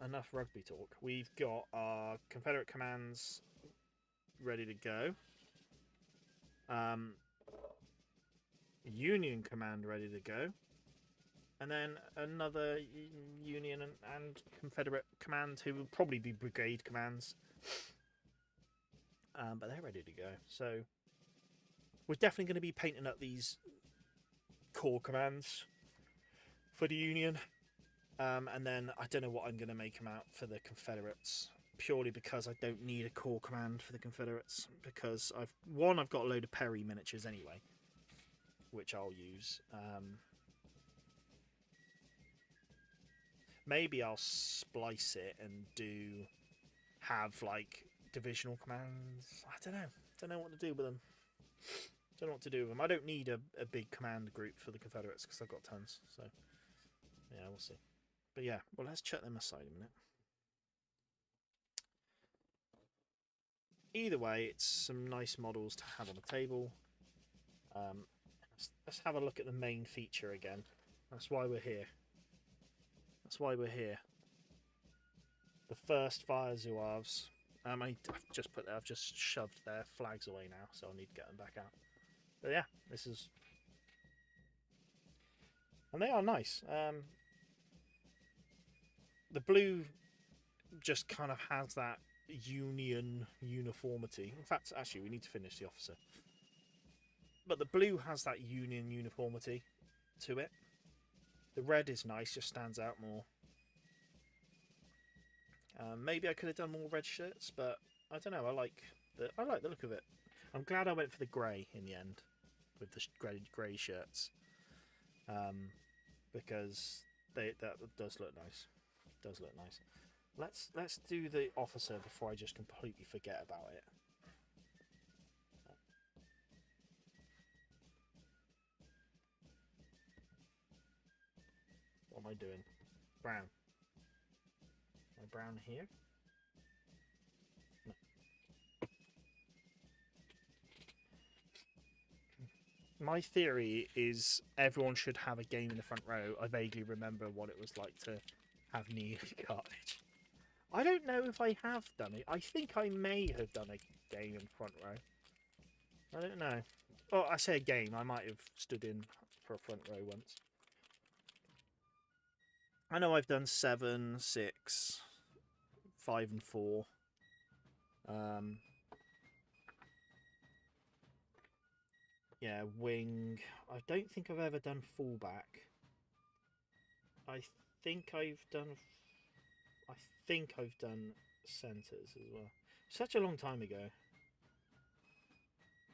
enough rugby talk. We've got our Confederate commands ready to go. Union command ready to go. And then another Union and Confederate command, who will probably be brigade commands. But they're ready to go. So we're definitely going to be painting up these core commands for the Union. And then I don't know what I'm going to make them out for the Confederates, purely because I don't need a core command for the Confederates, because I've got a load of Perry miniatures anyway, which I'll use. Maybe I'll splice it and have like divisional commands. I don't know what to do with them. Don't know what to do with them. I don't need a big command group for the Confederates because I've got tons. So yeah, we'll see. But yeah, well, let's check them aside a minute. Either way, it's some nice models to have on the table. Let's have a look at the main feature again. That's why we're here. The first fire Zouaves. I've just shoved their flags away now, so I need to get them back out. But yeah, this is... And they are nice. The blue just kind of has that Union uniformity. In fact, actually, we need to finish the officer. but the blue has that Union uniformity to it. The red is nice, just stands out more. Maybe I could have done more red shirts, but I don't know. I like the look of it. I'm glad I went for the grey in the end with the grey shirts, because that does look nice. Does look nice. Let's do the officer before I just completely forget about it. What am I doing? Brown. Am I brown here? No. My theory is everyone should have a game in the front row. I vaguely remember what it was like to have Neely cartage. I don't know if I have done it. I think I may have done a game in front row. I don't know. Well, I say a game. I might have stood in for a front row once. I know I've done 7, 6, 5 and 4. Yeah, wing. I don't think I've ever done fullback. I think I've done centres as well. Such a long time ago.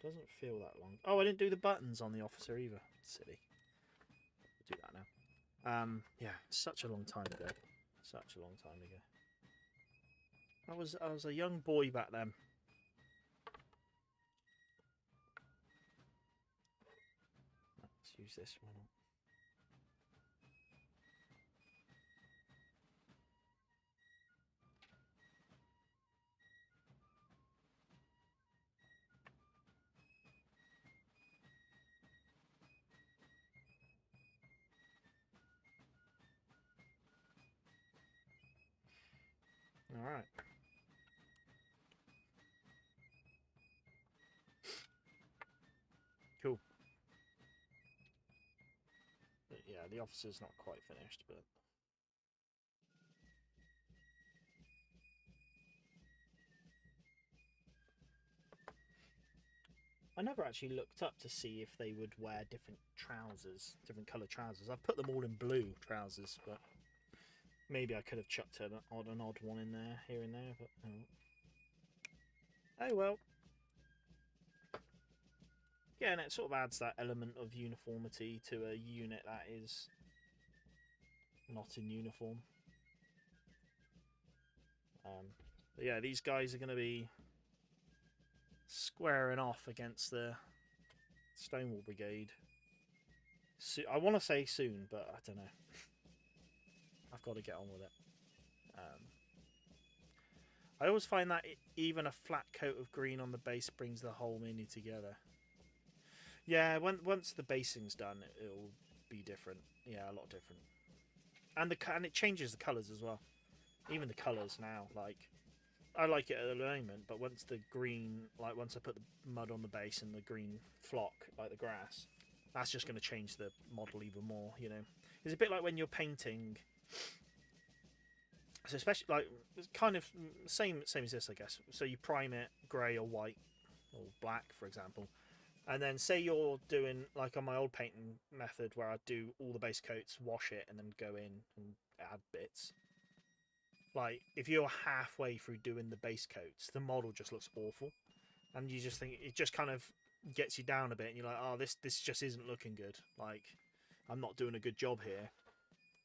Doesn't feel that long. Oh, I didn't do the buttons on the officer either. Silly. I'll do that now. Yeah, such a long time ago. Such a long time ago. I was a young boy back then. Let's use this one. All right. Cool. But yeah, the officer's not quite finished, but I never actually looked up to see if they would wear different trousers, different colour trousers. I've put them all in blue trousers, but maybe I could have chucked an odd one in there, here and there, but oh well. Yeah, and it sort of adds that element of uniformity to a unit that is not in uniform. But yeah, these guys are going to be squaring off against the Stonewall Brigade. I want to say soon, but I don't know. I've got to get on with it. I always find that even a flat coat of green on the base brings the whole mini together. Yeah, once the basing's done, it'll be different. Yeah, a lot different. And it changes the colours as well. Even the colours now, like I like it at the moment, but once the green, like once I put the mud on the base and the green flock, like the grass, that's just going to change the model even more. You know, it's a bit like when you're painting. So especially like it's kind of same as this, I guess. So you prime it grey or white or black, for example, and then say you're doing like on my old painting method where I do all the base coats, wash it, and then go in and add bits. Like if you're halfway through doing the base coats, the model just looks awful, and you just think it just kind of gets you down a bit, and you're like, oh, this just isn't looking good. Like I'm not doing a good job here.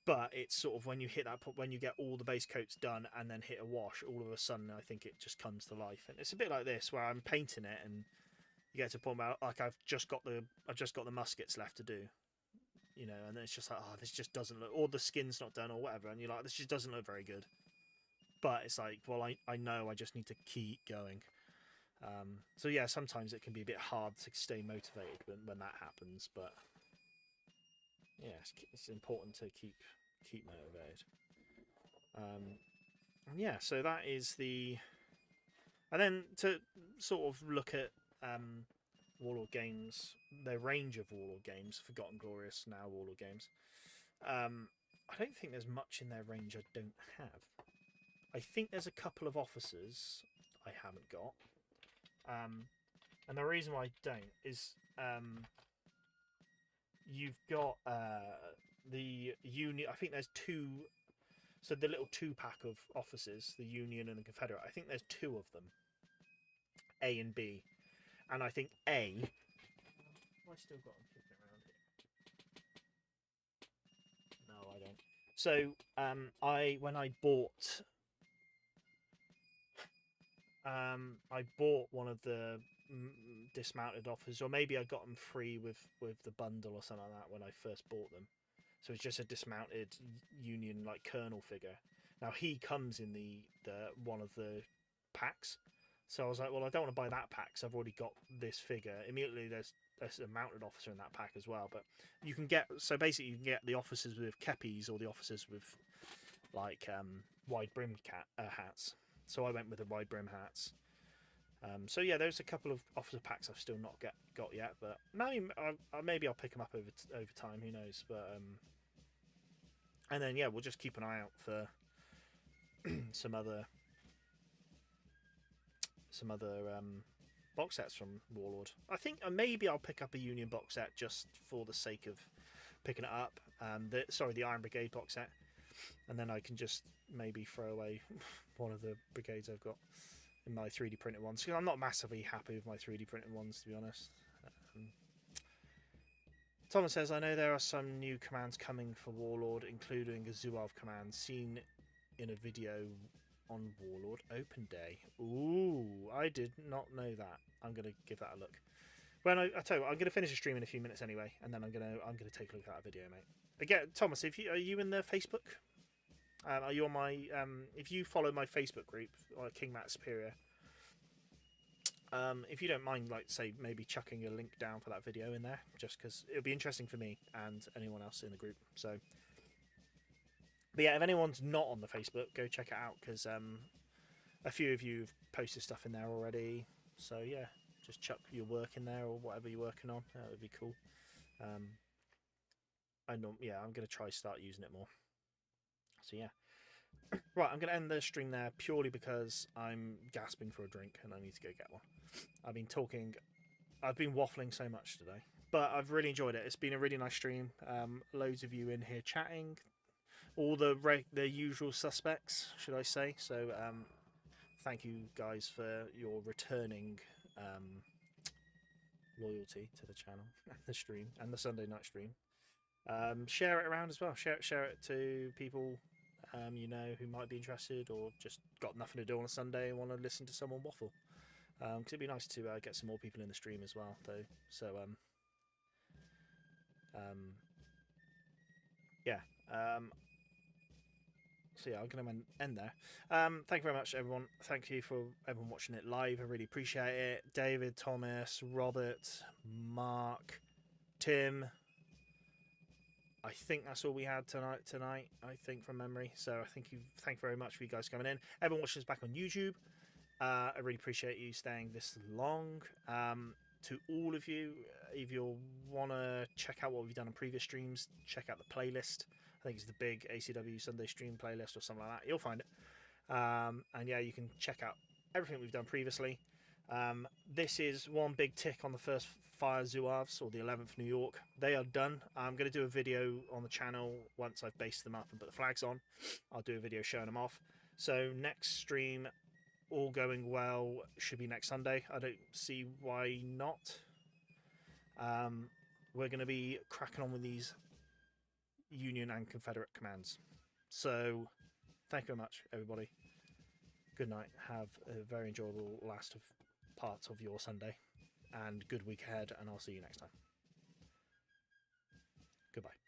But it's sort of when you hit that point, when you get all the base coats done and then hit a wash, all of a sudden I think it just comes to life. And it's a bit like this where I'm painting it and you get to a point where like I've just got the muskets left to do, you know, and then it's just like, oh, this just doesn't look, or the skin's not done or whatever, and you're like, this just doesn't look very good. But it's like, well, I know I just need to keep going. So yeah, sometimes it can be a bit hard to stay motivated when that happens, but yeah, it's important to keep motivated. And yeah, so that is the. And then to sort of look at Warlord games, their range of Warlord games, Forgotten Glorious, now Warlord games. I don't think there's much in their range I don't have. I think there's a couple of officers I haven't got. And the reason why I don't is you've got the Union. I think there's two. So the little 2-pack of officers, the Union and the Confederate. I think there's 2 of them, A and B, and I think A. Have I still got them kicking around here? No, I don't. So when I bought one of the dismounted officers, or maybe I got them free with the bundle or something like that when I first bought them. So it's just a dismounted Union like Colonel figure. Now he comes in the one of the packs, so I was like, well, I don't want to buy that pack, so I've already got this figure. Immediately there's a mounted officer in that pack as well, but you can get, so basically you can get the officers with kepis or the officers with like wide brimmed hats. So I went with the wide brim hats. So yeah, there's a couple of officer packs I've still not got yet, but maybe I'll pick them up over time. Who knows? But and then yeah, we'll just keep an eye out for some other box sets from Warlord. I think maybe I'll pick up a Union box set just for the sake of picking it up. The Iron Brigade box set, and then I can just maybe throw away one of the brigades I've got in my 3D printed ones, because I'm not massively happy with my 3D printed ones, to be honest. Thomas says, I know there are some new commands coming for Warlord, including a Zouave command seen in a video on Warlord Open Day. Ooh, I did not know that. I'm going to give that a look. When I tell you what, I'm going to finish the stream in a few minutes anyway, and then I'm going to take a look at that video, mate. Again, Thomas, are you in the Facebook? Are you on my? If you follow my Facebook group, King Matt Superior, if you don't mind, like, say, maybe chucking a link down for that video in there, just because it'll be interesting for me and anyone else in the group. So, but yeah, if anyone's not on the Facebook, go check it out, because a few of you have posted stuff in there already. So yeah, just chuck your work in there or whatever you're working on. That would be cool. I'm going to try start using it more. So yeah. Right, I'm going to end the stream there purely because I'm gasping for a drink and I need to go get one. I've been waffling so much today, but I've really enjoyed it. It's been a really nice stream. Loads of you in here chatting, all the usual suspects, should I say. So thank you guys for your returning loyalty to the channel, the stream, and the Sunday night stream. Share it around as well. Share it to people who might be interested, or just got nothing to do on a Sunday and want to listen to someone waffle. Because it'd be nice to get some more people in the stream as well, though. So yeah. So yeah, I'm going to end there. Thank you very much, everyone. Thank you for everyone watching it live. I really appreciate it. David, Thomas, Robert, Mark, Tim. I think that's all we had tonight. I think from memory. So thank you very much for you guys coming in. Everyone watching us back on YouTube. I really appreciate you staying this long. To all of you, if you want to check out what we've done on previous streams, check out the playlist. I think it's the big ACW Sunday stream playlist or something like that. You'll find it. And yeah, you can check out everything we've done previously. This is one big tick on the first Fire Zouaves, or the 11th New York. They are done. I'm going to do a video on the channel once I've based them up and put the flags on. I'll do a video showing them off. So next stream, all going well, should be next Sunday. I don't see why not. We're going to be cracking on with these Union and Confederate commands. So thank you very much, everybody. Good night. Have a very enjoyable last part of your Sunday, and good week ahead, and I'll see you next time. Goodbye.